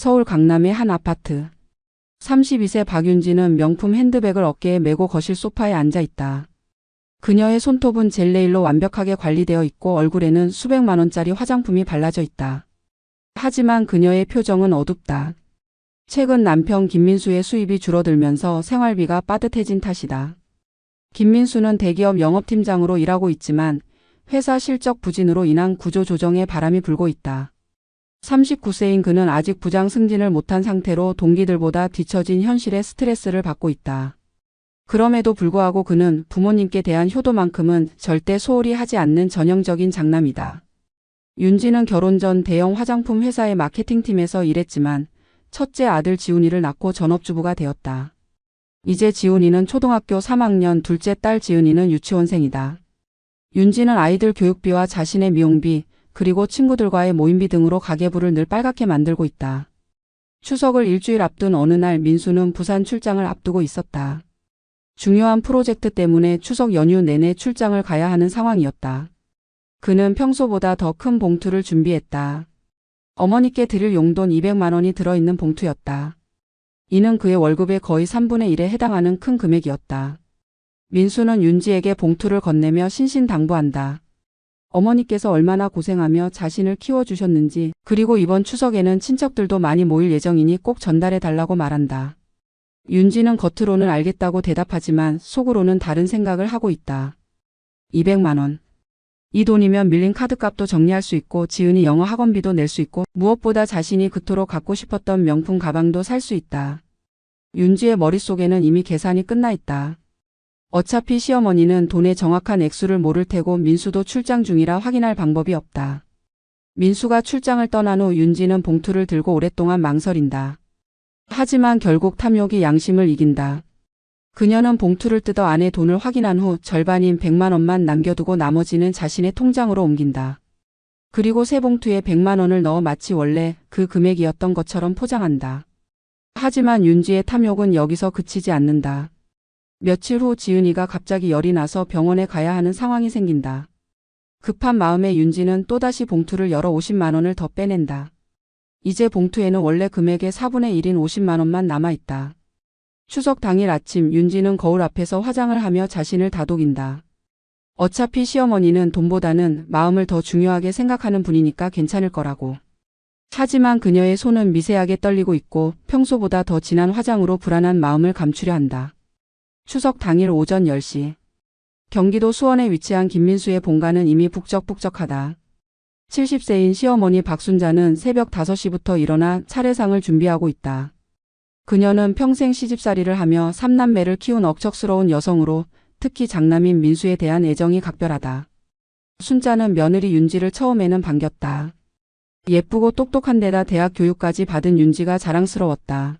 서울 강남의 한 아파트. 32세 박윤지는 명품 핸드백을 어깨에 메고 거실 소파에 앉아 있다. 그녀의 손톱은 젤네일로 완벽하게 관리되어 있고 얼굴에는 수백만 원짜리 화장품이 발라져 있다. 하지만 그녀의 표정은 어둡다. 최근 남편 김민수의 수입이 줄어들면서 생활비가 빠듯해진 탓이다. 김민수는 대기업 영업팀장으로 일하고 있지만 회사 실적 부진으로 인한 구조조정에 바람이 불고 있다. 39세인 그는 아직 부장 승진을 못한 상태로 동기들보다 뒤처진 현실에 스트레스를 받고 있다. 그럼에도 불구하고 그는 부모님께 대한 효도만큼은 절대 소홀히 하지 않는 전형적인 장남이다. 윤지는 결혼 전 대형 화장품 회사의 마케팅팀에서 일했지만 첫째 아들 지훈이를 낳고 전업주부가 되었다. 이제 지훈이는 초등학교 3학년, 둘째 딸 지은이는 유치원생이다. 윤지는 아이들 교육비와 자신의 미용비, 그리고 친구들과의 모임비 등으로 가계부를 늘 빨갛게 만들고 있다. 추석을 일주일 앞둔 어느 날 민수는 부산 출장을 앞두고 있었다. 중요한 프로젝트 때문에 추석 연휴 내내 출장을 가야 하는 상황이었다. 그는 평소보다 더 큰 봉투를 준비했다. 어머니께 드릴 용돈 200만 원이 들어있는 봉투였다. 이는 그의 월급의 거의 3분의 1에 해당하는 큰 금액이었다. 민수는 윤지에게 봉투를 건네며 신신당부한다. 어머니께서 얼마나 고생하며 자신을 키워주셨는지, 그리고 이번 추석에는 친척들도 많이 모일 예정이니 꼭 전달해 달라고 말한다. 윤지는 겉으로는 알겠다고 대답하지만 속으로는 다른 생각을 하고 있다. 200만 원. 이 돈이면 밀린 카드값도 정리할 수 있고 지은이 영어 학원비도 낼 수 있고 무엇보다 자신이 그토록 갖고 싶었던 명품 가방도 살 수 있다. 윤지의 머릿속에는 이미 계산이 끝나 있다. 어차피 시어머니는 돈의 정확한 액수를 모를 테고 민수도 출장 중이라 확인할 방법이 없다. 민수가 출장을 떠난 후 윤지는 봉투를 들고 오랫동안 망설인다. 하지만 결국 탐욕이 양심을 이긴다. 그녀는 봉투를 뜯어 안에 돈을 확인한 후 절반인 100만 원만 남겨두고 나머지는 자신의 통장으로 옮긴다. 그리고 새 봉투에 100만 원을 넣어 마치 원래 그 금액이었던 것처럼 포장한다. 하지만 윤지의 탐욕은 여기서 그치지 않는다. 며칠 후 지은이가 갑자기 열이 나서 병원에 가야 하는 상황이 생긴다. 급한 마음에 윤지는 또다시 봉투를 열어 50만 원을 더 빼낸다. 이제 봉투에는 원래 금액의 4분의 1인 50만 원만 남아있다. 추석 당일 아침 윤지는 거울 앞에서 화장을 하며 자신을 다독인다. 어차피 시어머니는 돈보다는 마음을 더 중요하게 생각하는 분이니까 괜찮을 거라고. 하지만 그녀의 손은 미세하게 떨리고 있고 평소보다 더 진한 화장으로 불안한 마음을 감추려 한다. 추석 당일 오전 10시. 경기도 수원에 위치한 김민수의 본가는 이미 북적북적하다. 70세인 시어머니 박순자는 새벽 5시부터 일어나 차례상을 준비하고 있다. 그녀는 평생 시집살이를 하며 3남매를 키운 억척스러운 여성으로 특히 장남인 민수에 대한 애정이 각별하다. 순자는 며느리 윤지를 처음에는 반겼다. 예쁘고 똑똑한 데다 대학 교육까지 받은 윤지가 자랑스러웠다.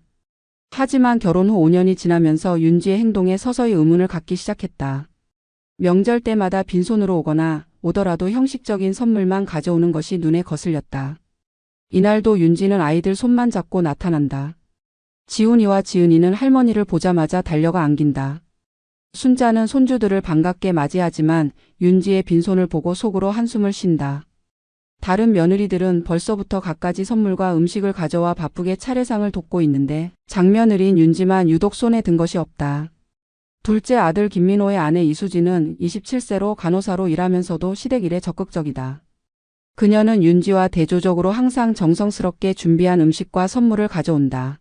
하지만 결혼 후 5년이 지나면서 윤지의 행동에 서서히 의문을 갖기 시작했다. 명절 때마다 빈손으로 오더라도 형식적인 선물만 가져오는 것이 눈에 거슬렸다. 이날도 윤지는 아이들 손만 잡고 나타난다. 지훈이와 지은이는 할머니를 보자마자 달려가 안긴다. 순자는 손주들을 반갑게 맞이하지만 윤지의 빈손을 보고 속으로 한숨을 쉰다. 다른 며느리들은 벌써부터 갖가지 선물과 음식을 가져와 바쁘게 차례상을 돕고 있는데 장며느리인 윤지만 유독 손에 든 것이 없다. 둘째 아들 김민호의 아내 이수지는 27세로 간호사로 일하면서도 시댁일에 적극적이다. 그녀는 윤지와 대조적으로 항상 정성스럽게 준비한 음식과 선물을 가져온다.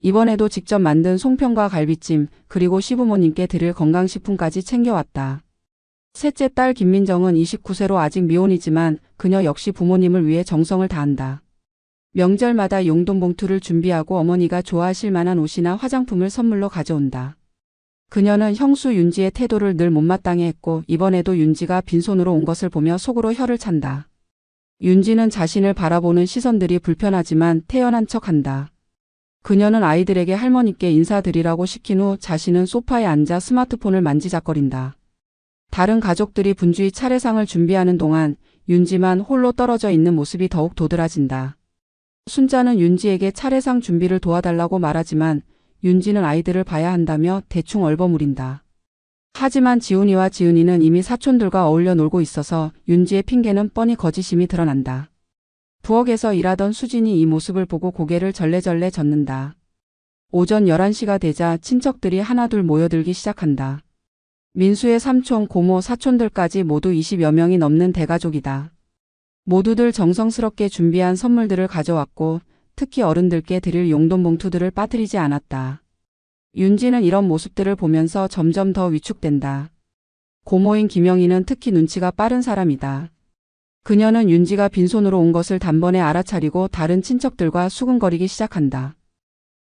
이번에도 직접 만든 송편과 갈비찜, 그리고 시부모님께 드릴 건강식품까지 챙겨왔다. 셋째 딸 김민정은 29세로 아직 미혼이지만 그녀 역시 부모님을 위해 정성을 다한다. 명절마다 용돈 봉투를 준비하고 어머니가 좋아하실 만한 옷이나 화장품을 선물로 가져온다. 그녀는 형수 윤지의 태도를 늘 못마땅해 했고 이번에도 윤지가 빈손으로 온 것을 보며 속으로 혀를 찬다. 윤지는 자신을 바라보는 시선들이 불편하지만 태연한 척한다. 그녀는 아이들에게 할머니께 인사드리라고 시킨 후 자신은 소파에 앉아 스마트폰을 만지작거린다. 다른 가족들이 분주히 차례상을 준비하는 동안 윤지만 홀로 떨어져 있는 모습이 더욱 도드라진다. 순자는 윤지에게 차례상 준비를 도와달라고 말하지만 윤지는 아이들을 봐야 한다며 대충 얼버무린다. 하지만 지훈이와 지은이는 이미 사촌들과 어울려 놀고 있어서 윤지의 핑계는 뻔히 거짓임이 드러난다. 부엌에서 일하던 수진이 이 모습을 보고 고개를 절레절레 젓는다. 오전 11시가 되자 친척들이 하나둘 모여들기 시작한다. 민수의 삼촌, 고모, 사촌들까지 모두 20여 명이 넘는 대가족이다. 모두들 정성스럽게 준비한 선물들을 가져왔고 특히 어른들께 드릴 용돈 봉투들을 빠뜨리지 않았다. 윤지는 이런 모습들을 보면서 점점 더 위축된다. 고모인 김영희는 특히 눈치가 빠른 사람이다. 그녀는 윤지가 빈손으로 온 것을 단번에 알아차리고 다른 친척들과 수근거리기 시작한다.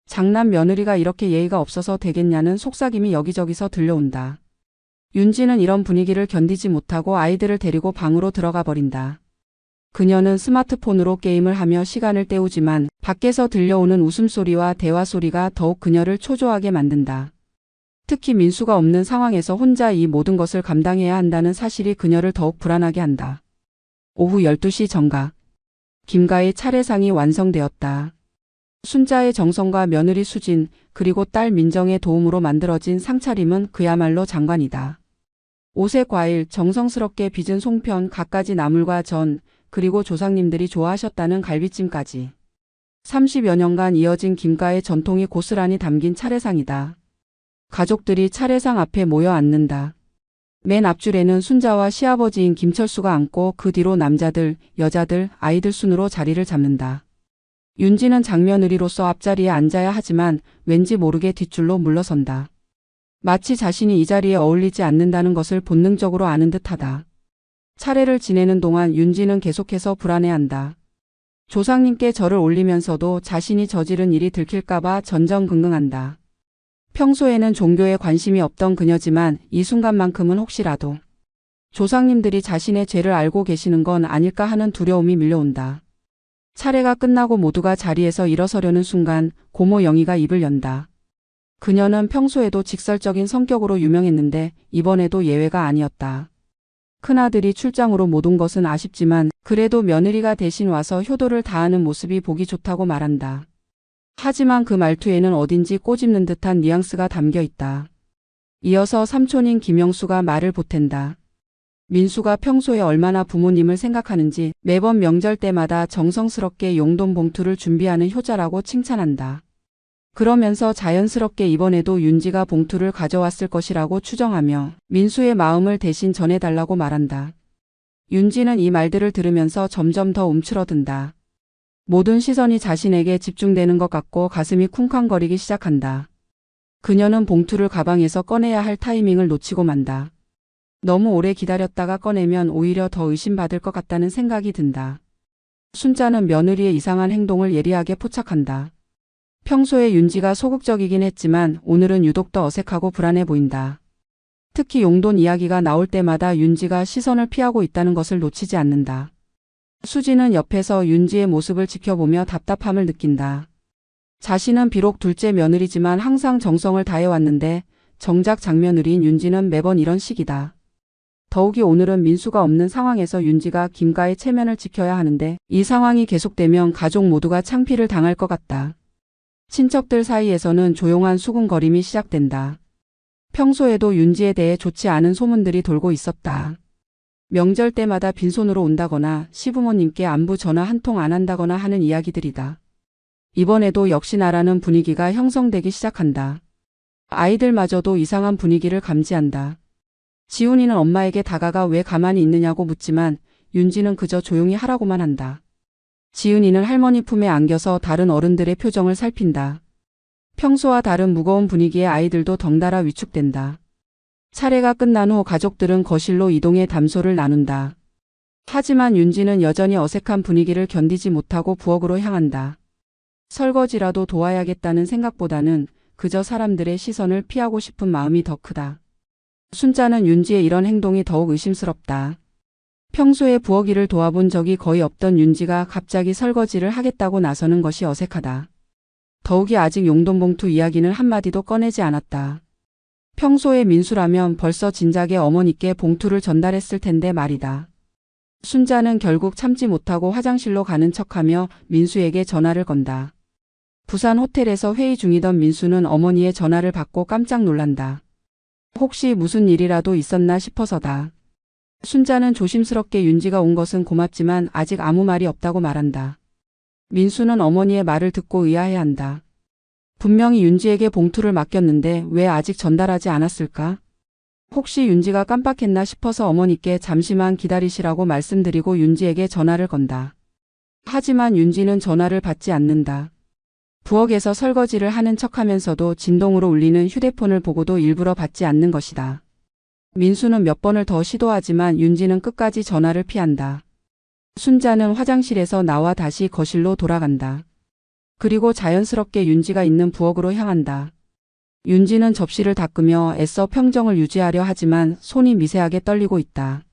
장남 며느리가 이렇게 예의가 없어서 되겠냐는 속삭임이 여기저기서 들려온다. 윤지는 이런 분위기를 견디지 못하고 아이들을 데리고 방으로 들어가 버린다. 그녀는 스마트폰으로 게임을 하며 시간을 때우지만 밖에서 들려오는 웃음소리와 대화소리가 더욱 그녀를 초조하게 만든다. 특히 민수가 없는 상황에서 혼자 이 모든 것을 감당해야 한다는 사실이 그녀를 더욱 불안하게 한다. 오후 12시 정각. 김가의 차례상이 완성되었다. 순자의 정성과 며느리 수진 그리고 딸 민정의 도움으로 만들어진 상차림은 그야말로 장관이다. 옷에 과일, 정성스럽게 빚은 송편, 갖가지 나물과 전, 그리고 조상님들이 좋아하셨다는 갈비찜까지. 30여 년간 이어진 김가의 전통이 고스란히 담긴 차례상이다. 가족들이 차례상 앞에 모여 앉는다. 맨 앞줄에는 순자와 시아버지인 김철수가 앉고 그 뒤로 남자들, 여자들, 아이들 순으로 자리를 잡는다. 윤지는 장며느리로서 앞자리에 앉아야 하지만 왠지 모르게 뒷줄로 물러선다. 마치 자신이 이 자리에 어울리지 않는다는 것을 본능적으로 아는 듯하다. 차례를 지내는 동안 윤지는 계속해서 불안해한다. 조상님께 절을 올리면서도 자신이 저지른 일이 들킬까봐 전전긍긍한다. 평소에는 종교에 관심이 없던 그녀지만 이 순간만큼은 혹시라도 조상님들이 자신의 죄를 알고 계시는 건 아닐까 하는 두려움이 밀려온다. 차례가 끝나고 모두가 자리에서 일어서려는 순간 고모 영희가 입을 연다. 그녀는 평소에도 직설적인 성격으로 유명했는데 이번에도 예외가 아니었다. 큰아들이 출장으로 못 온 것은 아쉽지만 그래도 며느리가 대신 와서 효도를 다하는 모습이 보기 좋다고 말한다. 하지만 그 말투에는 어딘지 꼬집는 듯한 뉘앙스가 담겨 있다. 이어서 삼촌인 김영수가 말을 보탠다. 민수가 평소에 얼마나 부모님을 생각하는지 매번 명절 때마다 정성스럽게 용돈 봉투를 준비하는 효자라고 칭찬한다. 그러면서 자연스럽게 이번에도 윤지가 봉투를 가져왔을 것이라고 추정하며 민수의 마음을 대신 전해달라고 말한다. 윤지는 이 말들을 들으면서 점점 더 움츠러든다. 모든 시선이 자신에게 집중되는 것 같고 가슴이 쿵쾅거리기 시작한다. 그녀는 봉투를 가방에서 꺼내야 할 타이밍을 놓치고 만다. 너무 오래 기다렸다가 꺼내면 오히려 더 의심받을 것 같다는 생각이 든다. 순자는 며느리의 이상한 행동을 예리하게 포착한다. 평소에 윤지가 소극적이긴 했지만 오늘은 유독 더 어색하고 불안해 보인다. 특히 용돈 이야기가 나올 때마다 윤지가 시선을 피하고 있다는 것을 놓치지 않는다. 수지는 옆에서 윤지의 모습을 지켜보며 답답함을 느낀다. 자신은 비록 둘째 며느리지만 항상 정성을 다해왔는데 정작 장며느리인 윤지는 매번 이런 식이다. 더욱이 오늘은 민수가 없는 상황에서 윤지가 김가의 체면을 지켜야 하는데 이 상황이 계속되면 가족 모두가 창피를 당할 것 같다. 친척들 사이에서는 조용한 수군거림이 시작된다. 평소에도 윤지에 대해 좋지 않은 소문들이 돌고 있었다. 명절 때마다 빈손으로 온다거나 시부모님께 안부 전화 한 통 안 한다거나 하는 이야기들이다. 이번에도 역시 나라는 분위기가 형성되기 시작한다. 아이들마저도 이상한 분위기를 감지한다. 지훈이는 엄마에게 다가가 왜 가만히 있느냐고 묻지만 윤지는 그저 조용히 하라고만 한다. 지은이는 할머니 품에 안겨서 다른 어른들의 표정을 살핀다. 평소와 다른 무거운 분위기에 아이들도 덩달아 위축된다. 차례가 끝난 후 가족들은 거실로 이동해 담소를 나눈다. 하지만 윤지는 여전히 어색한 분위기를 견디지 못하고 부엌으로 향한다. 설거지라도 도와야겠다는 생각보다는 그저 사람들의 시선을 피하고 싶은 마음이 더 크다. 순자는 윤지의 이런 행동이 더욱 의심스럽다. 평소에 부엌 일을 도와본 적이 거의 없던 윤지가 갑자기 설거지를 하겠다고 나서는 것이 어색하다. 더욱이 아직 용돈 봉투 이야기는 한마디도 꺼내지 않았다. 평소에 민수라면 벌써 진작에 어머니께 봉투를 전달했을 텐데 말이다. 순자는 결국 참지 못하고 화장실로 가는 척하며 민수에게 전화를 건다. 부산 호텔에서 회의 중이던 민수는 어머니의 전화를 받고 깜짝 놀란다. 혹시 무슨 일이라도 있었나 싶어서다. 순자는 조심스럽게 윤지가 온 것은 고맙지만 아직 아무 말이 없다고 말한다. 민수는 어머니의 말을 듣고 의아해한다. 분명히 윤지에게 봉투를 맡겼는데 왜 아직 전달하지 않았을까? 혹시 윤지가 깜빡했나 싶어서 어머니께 잠시만 기다리시라고 말씀드리고 윤지에게 전화를 건다. 하지만 윤지는 전화를 받지 않는다. 부엌에서 설거지를 하는 척하면서도 진동으로 울리는 휴대폰을 보고도 일부러 받지 않는 것이다. 민수는 몇 번을 더 시도하지만 윤지는 끝까지 전화를 피한다. 순자는 화장실에서 나와 다시 거실로 돌아간다. 그리고 자연스럽게 윤지가 있는 부엌으로 향한다. 윤지는 접시를 닦으며 애써 평정을 유지하려 하지만 손이 미세하게 떨리고 있다.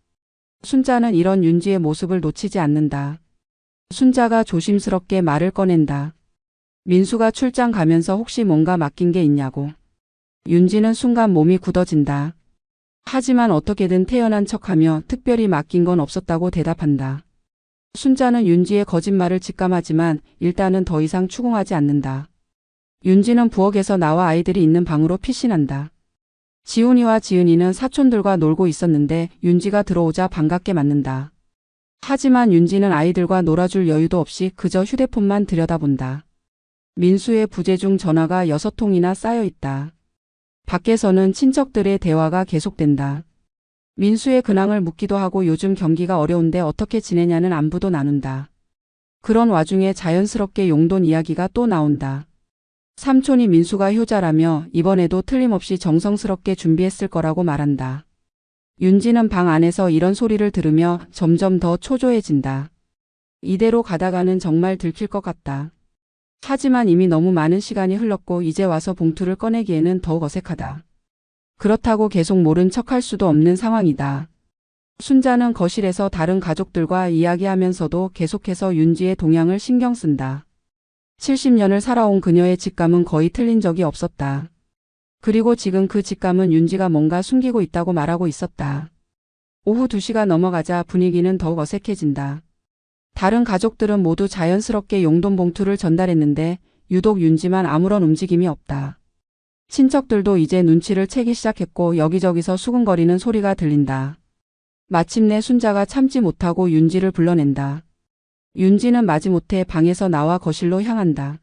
순자는 이런 윤지의 모습을 놓치지 않는다. 순자가 조심스럽게 말을 꺼낸다. 민수가 출장 가면서 혹시 뭔가 맡긴 게 있냐고. 윤지는 순간 몸이 굳어진다. 하지만 어떻게든 태연한 척하며 특별히 맡긴 건 없었다고 대답한다. 순자는 윤지의 거짓말을 직감하지만 일단은 더 이상 추궁하지 않는다. 윤지는 부엌에서 나와 아이들이 있는 방으로 피신한다. 지훈이와 지은이는 사촌들과 놀고 있었는데 윤지가 들어오자 반갑게 맞는다. 하지만 윤지는 아이들과 놀아줄 여유도 없이 그저 휴대폰만 들여다본다. 민수의 부재중 전화가 6통이나 쌓여 있다. 밖에서는 친척들의 대화가 계속된다. 민수의 근황을 묻기도 하고 요즘 경기가 어려운데 어떻게 지내냐는 안부도 나눈다. 그런 와중에 자연스럽게 용돈 이야기가 또 나온다. 삼촌이 민수가 효자라며 이번에도 틀림없이 정성스럽게 준비했을 거라고 말한다. 윤지는 방 안에서 이런 소리를 들으며 점점 더 초조해진다. 이대로 가다가는 정말 들킬 것 같다. 하지만 이미 너무 많은 시간이 흘렀고 이제 와서 봉투를 꺼내기에는 더욱 어색하다. 그렇다고 계속 모른 척할 수도 없는 상황이다. 순자는 거실에서 다른 가족들과 이야기하면서도 계속해서 윤지의 동향을 신경 쓴다. 70년을 살아온 그녀의 직감은 거의 틀린 적이 없었다. 그리고 지금 그 직감은 윤지가 뭔가 숨기고 있다고 말하고 있었다. 오후 2시가 넘어가자 분위기는 더욱 어색해진다. 다른 가족들은 모두 자연스럽게 용돈 봉투를 전달했는데 유독 윤지만 아무런 움직임이 없다. 친척들도 이제 눈치를 채기 시작했고 여기저기서 수근거리는 소리가 들린다. 마침내 순자가 참지 못하고 윤지를 불러낸다. 윤지는 마지못해 방에서 나와 거실로 향한다.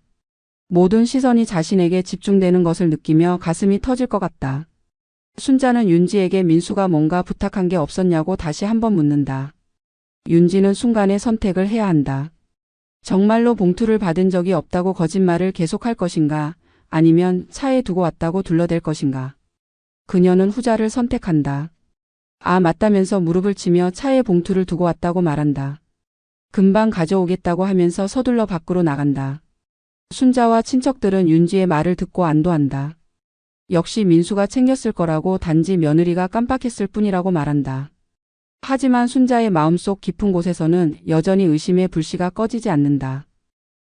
모든 시선이 자신에게 집중되는 것을 느끼며 가슴이 터질 것 같다. 순자는 윤지에게 민수가 뭔가 부탁한 게 없었냐고 다시 한번 묻는다. 윤지는 순간에 선택을 해야 한다. 정말로 봉투를 받은 적이 없다고 거짓말을 계속할 것인가, 아니면 차에 두고 왔다고 둘러댈 것인가. 그녀는 후자를 선택한다. 아, 맞다면서 무릎을 치며 차에 봉투를 두고 왔다고 말한다. 금방 가져오겠다고 하면서 서둘러 밖으로 나간다. 순자와 친척들은 윤지의 말을 듣고 안도한다. 역시 민수가 챙겼을 거라고 단지 며느리가 깜빡했을 뿐이라고 말한다. 하지만 순자의 마음속 깊은 곳에서는 여전히 의심의 불씨가 꺼지지 않는다.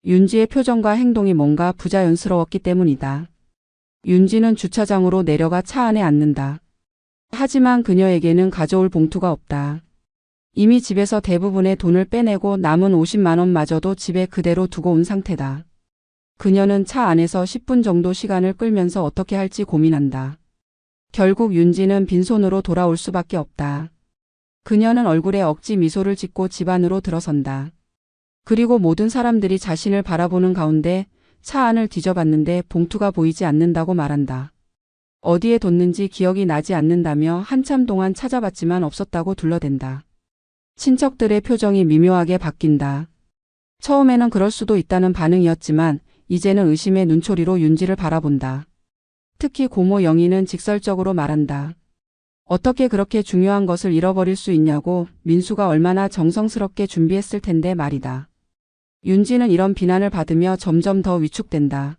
윤지의 표정과 행동이 뭔가 부자연스러웠기 때문이다. 윤지는 주차장으로 내려가 차 안에 앉는다. 하지만 그녀에게는 가져올 봉투가 없다. 이미 집에서 대부분의 돈을 빼내고 남은 50만 원마저도 집에 그대로 두고 온 상태다. 그녀는 차 안에서 10분 정도 시간을 끌면서 어떻게 할지 고민한다. 결국 윤지는 빈손으로 돌아올 수밖에 없다. 그녀는 얼굴에 억지 미소를 짓고 집 안으로 들어선다. 그리고 모든 사람들이 자신을 바라보는 가운데 차 안을 뒤져봤는데 봉투가 보이지 않는다고 말한다. 어디에 뒀는지 기억이 나지 않는다며 한참 동안 찾아봤지만 없었다고 둘러댄다. 친척들의 표정이 미묘하게 바뀐다. 처음에는 그럴 수도 있다는 반응이었지만 이제는 의심의 눈초리로 윤지를 바라본다. 특히 고모 영희는 직설적으로 말한다. 어떻게 그렇게 중요한 것을 잃어버릴 수 있냐고. 민수가 얼마나 정성스럽게 준비했을 텐데 말이다. 윤지는 이런 비난을 받으며 점점 더 위축된다.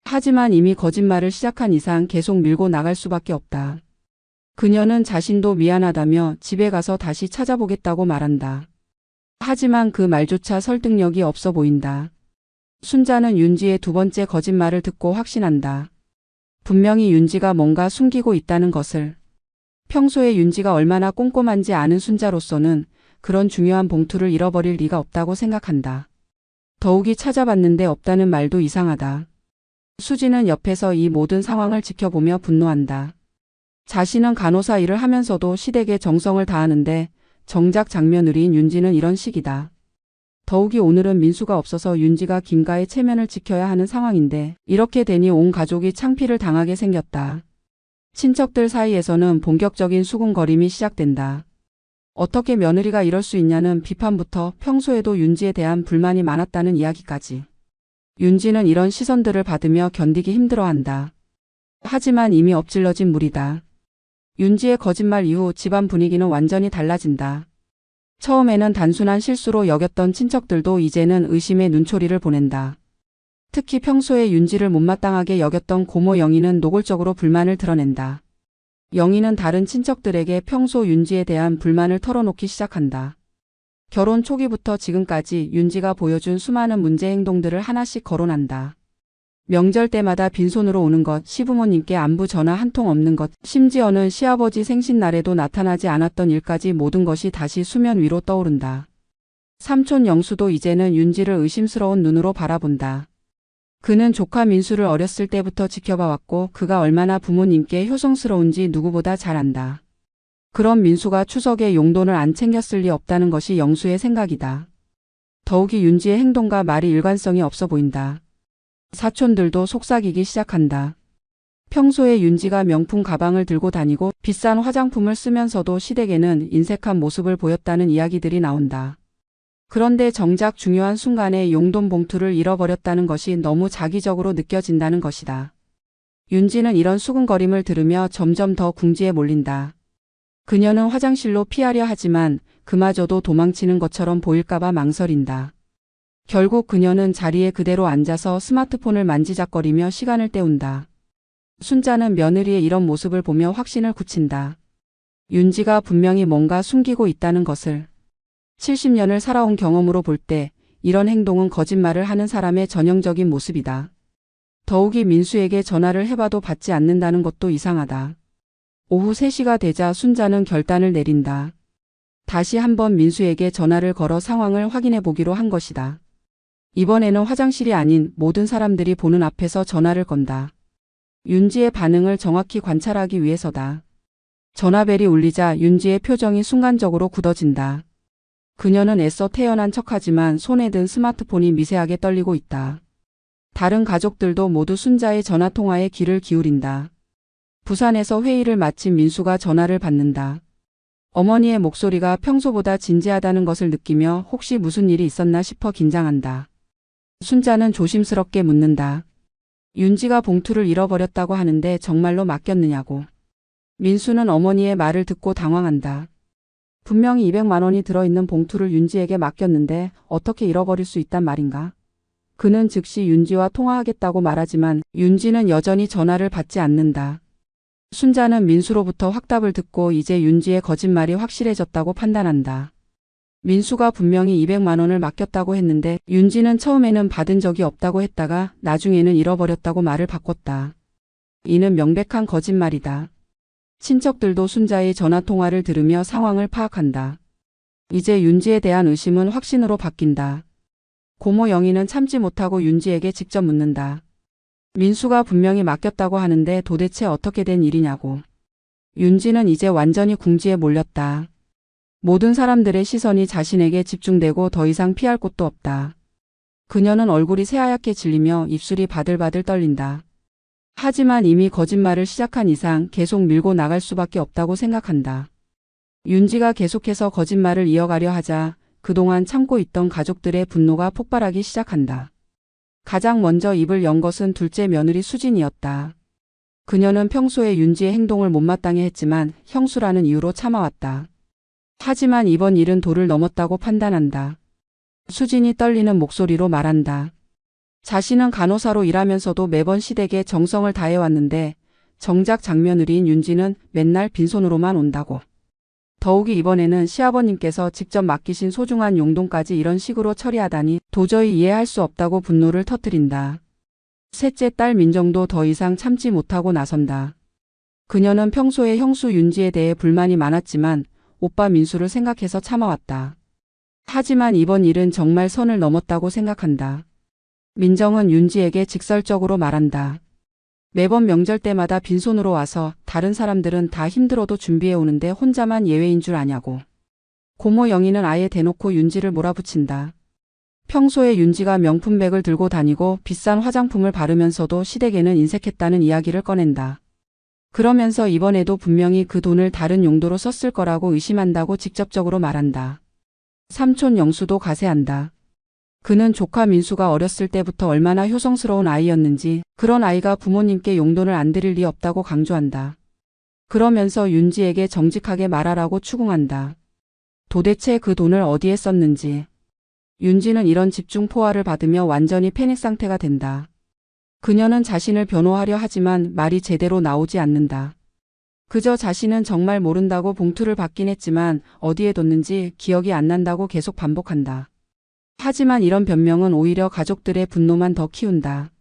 하지만 이미 거짓말을 시작한 이상 계속 밀고 나갈 수밖에 없다. 그녀는 자신도 미안하다며 집에 가서 다시 찾아보겠다고 말한다. 하지만 그 말조차 설득력이 없어 보인다. 순자는 윤지의 두 번째 거짓말을 듣고 확신한다. 분명히 윤지가 뭔가 숨기고 있다는 것을. 평소에 윤지가 얼마나 꼼꼼한지 아는 순자로서는 그런 중요한 봉투를 잃어버릴 리가 없다고 생각한다. 더욱이 찾아봤는데 없다는 말도 이상하다. 수지는 옆에서 이 모든 상황을 지켜보며 분노한다. 자신은 간호사 일을 하면서도 시댁에 정성을 다하는데 정작 장며느리인 윤지는 이런 식이다. 더욱이 오늘은 민수가 없어서 윤지가 김가의 체면을 지켜야 하는 상황인데 이렇게 되니 온 가족이 창피를 당하게 생겼다. 친척들 사이에서는 본격적인 수군거림이 시작된다. 어떻게 며느리가 이럴 수 있냐는 비판부터 평소에도 윤지에 대한 불만이 많았다는 이야기까지. 윤지는 이런 시선들을 받으며 견디기 힘들어한다. 하지만 이미 엎질러진 물이다. 윤지의 거짓말 이후 집안 분위기는 완전히 달라진다. 처음에는 단순한 실수로 여겼던 친척들도 이제는 의심의 눈초리를 보낸다. 특히 평소에 윤지를 못마땅하게 여겼던 고모 영희는 노골적으로 불만을 드러낸다. 영희는 다른 친척들에게 평소 윤지에 대한 불만을 털어놓기 시작한다. 결혼 초기부터 지금까지 윤지가 보여준 수많은 문제 행동들을 하나씩 거론한다. 명절 때마다 빈손으로 오는 것, 시부모님께 안부 전화 한 통 없는 것, 심지어는 시아버지 생신날에도 나타나지 않았던 일까지 모든 것이 다시 수면 위로 떠오른다. 삼촌 영수도 이제는 윤지를 의심스러운 눈으로 바라본다. 그는 조카 민수를 어렸을 때부터 지켜봐왔고 그가 얼마나 부모님께 효성스러운지 누구보다 잘 안다. 그런 민수가 추석에 용돈을 안 챙겼을 리 없다는 것이 영수의 생각이다. 더욱이 윤지의 행동과 말이 일관성이 없어 보인다. 사촌들도 속삭이기 시작한다. 평소에 윤지가 명품 가방을 들고 다니고 비싼 화장품을 쓰면서도 시댁에는 인색한 모습을 보였다는 이야기들이 나온다. 그런데 정작 중요한 순간에 용돈 봉투를 잃어버렸다는 것이 너무 자기적으로 느껴진다는 것이다. 윤지는 이런 수군거림을 들으며 점점 더 궁지에 몰린다. 그녀는 화장실로 피하려 하지만 그마저도 도망치는 것처럼 보일까봐 망설인다. 결국 그녀는 자리에 그대로 앉아서 스마트폰을 만지작거리며 시간을 때운다. 순자는 며느리의 이런 모습을 보며 확신을 굳힌다. 윤지가 분명히 뭔가 숨기고 있다는 것을. 70년을 살아온 경험으로 볼 때 이런 행동은 거짓말을 하는 사람의 전형적인 모습이다. 더욱이 민수에게 전화를 해봐도 받지 않는다는 것도 이상하다. 오후 3시가 되자 순자는 결단을 내린다. 다시 한번 민수에게 전화를 걸어 상황을 확인해 보기로 한 것이다. 이번에는 화장실이 아닌 모든 사람들이 보는 앞에서 전화를 건다. 윤지의 반응을 정확히 관찰하기 위해서다. 전화벨이 울리자 윤지의 표정이 순간적으로 굳어진다. 그녀는 애써 태연한 척하지만 손에 든 스마트폰이 미세하게 떨리고 있다. 다른 가족들도 모두 순자의 전화통화에 귀를 기울인다. 부산에서 회의를 마친 민수가 전화를 받는다. 어머니의 목소리가 평소보다 진지하다는 것을 느끼며 혹시 무슨 일이 있었나 싶어 긴장한다. 순자는 조심스럽게 묻는다. 윤지가 봉투를 잃어버렸다고 하는데 정말로 맡겼느냐고. 민수는 어머니의 말을 듣고 당황한다. 분명히 200만 원이 들어있는 봉투를 윤지에게 맡겼는데 어떻게 잃어버릴 수 있단 말인가? 그는 즉시 윤지와 통화하겠다고 말하지만 윤지는 여전히 전화를 받지 않는다. 순자는 민수로부터 확답을 듣고 이제 윤지의 거짓말이 확실해졌다고 판단한다. 민수가 분명히 200만 원을 맡겼다고 했는데 윤지는 처음에는 받은 적이 없다고 했다가 나중에는 잃어버렸다고 말을 바꿨다. 이는 명백한 거짓말이다. 친척들도 순자의 전화통화를 들으며 상황을 파악한다. 이제 윤지에 대한 의심은 확신으로 바뀐다. 고모 영희는 참지 못하고 윤지에게 직접 묻는다. 민수가 분명히 맡겼다고 하는데 도대체 어떻게 된 일이냐고. 윤지는 이제 완전히 궁지에 몰렸다. 모든 사람들의 시선이 자신에게 집중되고 더 이상 피할 곳도 없다. 그녀는 얼굴이 새하얗게 질리며 입술이 바들바들 떨린다. 하지만 이미 거짓말을 시작한 이상 계속 밀고 나갈 수밖에 없다고 생각한다. 윤지가 계속해서 거짓말을 이어가려 하자 그동안 참고 있던 가족들의 분노가 폭발하기 시작한다. 가장 먼저 입을 연 것은 둘째 며느리 수진이었다. 그녀는 평소에 윤지의 행동을 못마땅해 했지만 형수라는 이유로 참아왔다. 하지만 이번 일은 도를 넘었다고 판단한다. 수진이 떨리는 목소리로 말한다. 자신은 간호사로 일하면서도 매번 시댁에 정성을 다해왔는데 정작 장며느리인 윤지는 맨날 빈손으로만 온다고. 더욱이 이번에는 시아버님께서 직접 맡기신 소중한 용돈까지 이런 식으로 처리하다니 도저히 이해할 수 없다고 분노를 터뜨린다. 셋째 딸 민정도 더 이상 참지 못하고 나선다. 그녀는 평소에 형수 윤지에 대해 불만이 많았지만 오빠 민수를 생각해서 참아왔다. 하지만 이번 일은 정말 선을 넘었다고 생각한다. 민정은 윤지에게 직설적으로 말한다. 매번 명절 때마다 빈손으로 와서 다른 사람들은 다 힘들어도 준비해 오는데 혼자만 예외인 줄 아냐고. 고모 영희는 아예 대놓고 윤지를 몰아붙인다. 평소에 윤지가 명품백을 들고 다니고 비싼 화장품을 바르면서도 시댁에는 인색했다는 이야기를 꺼낸다. 그러면서 이번에도 분명히 그 돈을 다른 용도로 썼을 거라고 의심한다고 직접적으로 말한다. 삼촌 영수도 가세한다. 그는 조카 민수가 어렸을 때부터 얼마나 효성스러운 아이였는지 그런 아이가 부모님께 용돈을 안 드릴 리 없다고 강조한다. 그러면서 윤지에게 정직하게 말하라고 추궁한다. 도대체 그 돈을 어디에 썼는지. 윤지는 이런 집중 포화를 받으며 완전히 패닉 상태가 된다. 그녀는 자신을 변호하려 하지만 말이 제대로 나오지 않는다. 그저 자신은 정말 모른다고 봉투를 받긴 했지만 어디에 뒀는지 기억이 안 난다고 계속 반복한다. 하지만 이런 변명은 오히려 가족들의 분노만 더 키운다.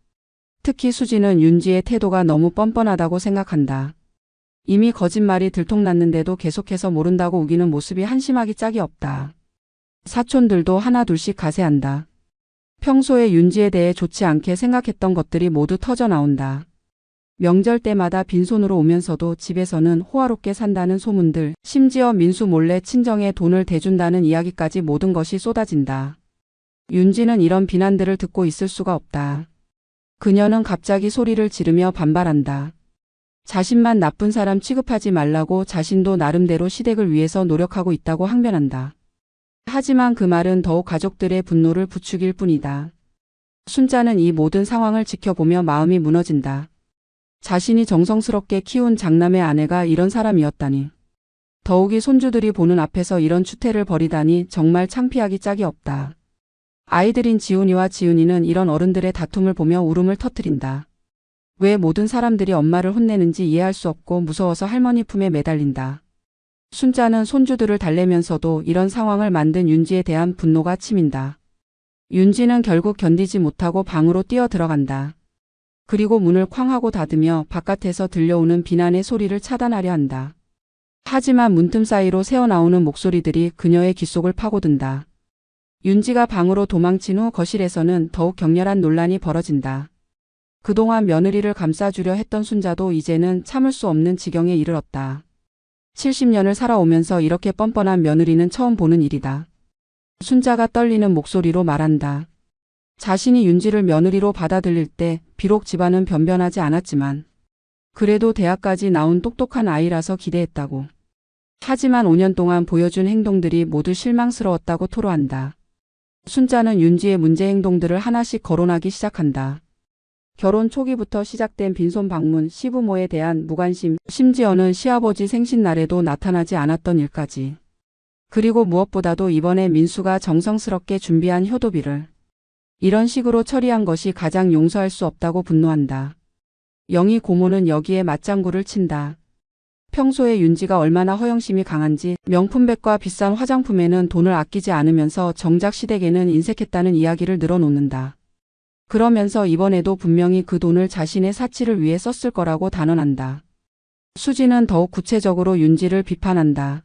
특히 수지는 윤지의 태도가 너무 뻔뻔하다고 생각한다. 이미 거짓말이 들통났는데도 계속해서 모른다고 우기는 모습이 한심하기 짝이 없다. 사촌들도 하나 둘씩 가세한다. 평소에 윤지에 대해 좋지 않게 생각했던 것들이 모두 터져 나온다. 명절 때마다 빈손으로 오면서도 집에서는 호화롭게 산다는 소문들, 심지어 민수 몰래 친정에 돈을 대준다는 이야기까지 모든 것이 쏟아진다. 윤지는 이런 비난들을 듣고 있을 수가 없다. 그녀는 갑자기 소리를 지르며 반발한다. 자신만 나쁜 사람 취급하지 말라고 자신도 나름대로 시댁을 위해서 노력하고 있다고 항변한다. 하지만 그 말은 더욱 가족들의 분노를 부추길 뿐이다. 순자는 이 모든 상황을 지켜보며 마음이 무너진다. 자신이 정성스럽게 키운 장남의 아내가 이런 사람이었다니. 더욱이 손주들이 보는 앞에서 이런 추태를 벌이다니 정말 창피하기 짝이 없다. 아이들인 지훈이와 지은이는 이런 어른들의 다툼을 보며 울음을 터뜨린다. 왜 모든 사람들이 엄마를 혼내는지 이해할 수 없고 무서워서 할머니 품에 매달린다. 순자는 손주들을 달래면서도 이런 상황을 만든 윤지에 대한 분노가 치민다. 윤지는 결국 견디지 못하고 방으로 뛰어 들어간다. 그리고 문을 쾅 하고 닫으며 바깥에서 들려오는 비난의 소리를 차단하려 한다. 하지만 문틈 사이로 새어나오는 목소리들이 그녀의 귓속을 파고든다. 윤지가 방으로 도망친 후 거실에서는 더욱 격렬한 논란이 벌어진다. 그동안 며느리를 감싸주려 했던 순자도 이제는 참을 수 없는 지경에 이르렀다. 70년을 살아오면서 이렇게 뻔뻔한 며느리는 처음 보는 일이다. 순자가 떨리는 목소리로 말한다. 자신이 윤지를 며느리로 받아들일 때 비록 집안은 변변하지 않았지만 그래도 대학까지 나온 똑똑한 아이라서 기대했다고. 하지만 5년 동안 보여준 행동들이 모두 실망스러웠다고 토로한다. 순자는 윤지의 문제 행동들을 하나씩 거론하기 시작한다. 결혼 초기부터 시작된 빈손 방문, 시부모에 대한 무관심, 심지어는 시아버지 생신날에도 나타나지 않았던 일까지. 그리고 무엇보다도 이번에 민수가 정성스럽게 준비한 효도비를 이런 식으로 처리한 것이 가장 용서할 수 없다고 분노한다. 영희 고모는 여기에 맞장구를 친다. 평소에 윤지가 얼마나 허영심이 강한지 명품백과 비싼 화장품에는 돈을 아끼지 않으면서 정작 시댁에는 인색했다는 이야기를 늘어놓는다. 그러면서 이번에도 분명히 그 돈을 자신의 사치를 위해 썼을 거라고 단언한다. 수지는 더욱 구체적으로 윤지를 비판한다.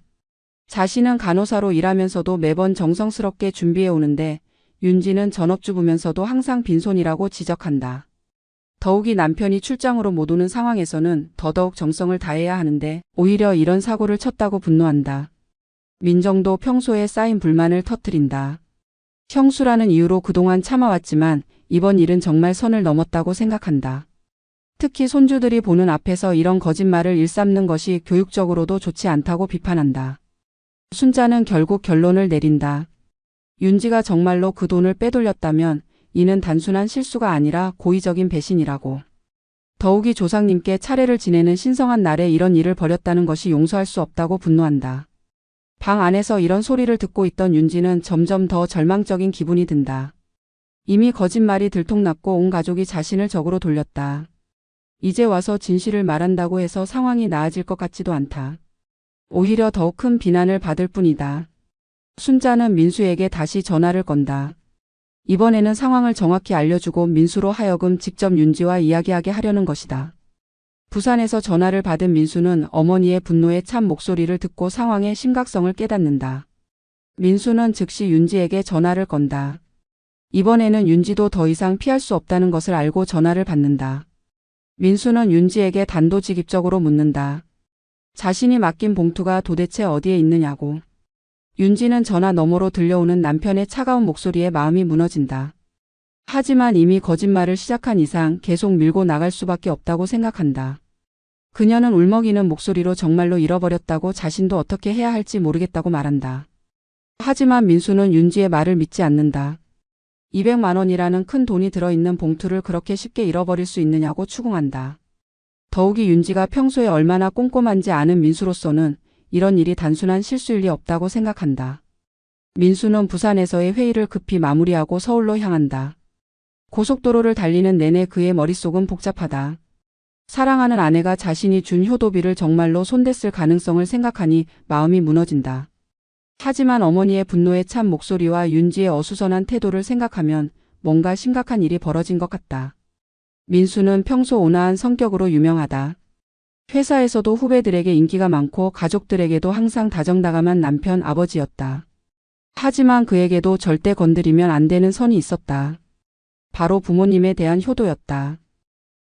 자신은 간호사로 일하면서도 매번 정성스럽게 준비해 오는데 윤지는 전업주부면서도 항상 빈손이라고 지적한다. 더욱이 남편이 출장으로 못 오는 상황에서는 더더욱 정성을 다해야 하는데 오히려 이런 사고를 쳤다고 분노한다. 민정도 평소에 쌓인 불만을 터뜨린다. 형수라는 이유로 그동안 참아왔지만 이번 일은 정말 선을 넘었다고 생각한다. 특히 손주들이 보는 앞에서 이런 거짓말을 일삼는 것이 교육적으로도 좋지 않다고 비판한다. 순자는 결국 결론을 내린다. 윤지가 정말로 그 돈을 빼돌렸다면 이는 단순한 실수가 아니라 고의적인 배신이라고. 더욱이 조상님께 차례를 지내는 신성한 날에 이런 일을 벌였다는 것이 용서할 수 없다고 분노한다. 방 안에서 이런 소리를 듣고 있던 윤지는 점점 더 절망적인 기분이 든다. 이미 거짓말이 들통났고 온 가족이 자신을 적으로 돌렸다. 이제 와서 진실을 말한다고 해서 상황이 나아질 것 같지도 않다. 오히려 더 큰 비난을 받을 뿐이다. 순자는 민수에게 다시 전화를 건다. 이번에는 상황을 정확히 알려주고 민수로 하여금 직접 윤지와 이야기하게 하려는 것이다. 부산에서 전화를 받은 민수는 어머니의 분노에 찬 목소리를 듣고 상황의 심각성을 깨닫는다. 민수는 즉시 윤지에게 전화를 건다. 이번에는 윤지도 더 이상 피할 수 없다는 것을 알고 전화를 받는다. 민수는 윤지에게 단도직입적으로 묻는다. 자신이 맡긴 봉투가 도대체 어디에 있느냐고. 윤지는 전화 너머로 들려오는 남편의 차가운 목소리에 마음이 무너진다. 하지만 이미 거짓말을 시작한 이상 계속 밀고 나갈 수밖에 없다고 생각한다. 그녀는 울먹이는 목소리로 정말로 잃어버렸다고 자신도 어떻게 해야 할지 모르겠다고 말한다. 하지만 민수는 윤지의 말을 믿지 않는다. 200만 원이라는 큰 돈이 들어있는 봉투를 그렇게 쉽게 잃어버릴 수 있느냐고 추궁한다. 더욱이 윤지가 평소에 얼마나 꼼꼼한지 아는 민수로서는 이런 일이 단순한 실수일 리 없다고 생각한다. 민수는 부산에서의 회의를 급히 마무리하고 서울로 향한다. 고속도로를 달리는 내내 그의 머릿속은 복잡하다. 사랑하는 아내가 자신이 준 효도비를 정말로 손댔을 가능성을 생각하니 마음이 무너진다. 하지만 어머니의 분노에 찬 목소리와 윤지의 어수선한 태도를 생각하면 뭔가 심각한 일이 벌어진 것 같다. 민수는 평소 온화한 성격으로 유명하다. 회사에서도 후배들에게 인기가 많고 가족들에게도 항상 다정다감한 남편 아버지였다. 하지만 그에게도 절대 건드리면 안 되는 선이 있었다. 바로 부모님에 대한 효도였다.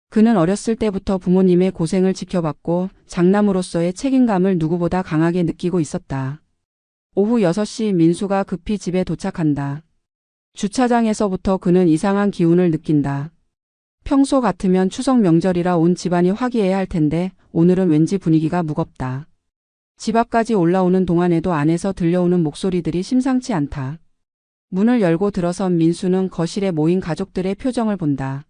그는 어렸을 때부터 부모님의 고생을 지켜봤고 장남으로서의 책임감을 누구보다 강하게 느끼고 있었다. 오후 6시 민수가 급히 집에 도착한다. 주차장에서부터 그는 이상한 기운을 느낀다. 평소 같으면 추석 명절이라 온 집안이 화기애애할 할 텐데 오늘은 왠지 분위기가 무겁다. 집 앞까지 올라오는 동안에도 안에서 들려오는 목소리들이 심상치 않다. 문을 열고 들어선 민수는 거실에 모인 가족들의 표정을 본다.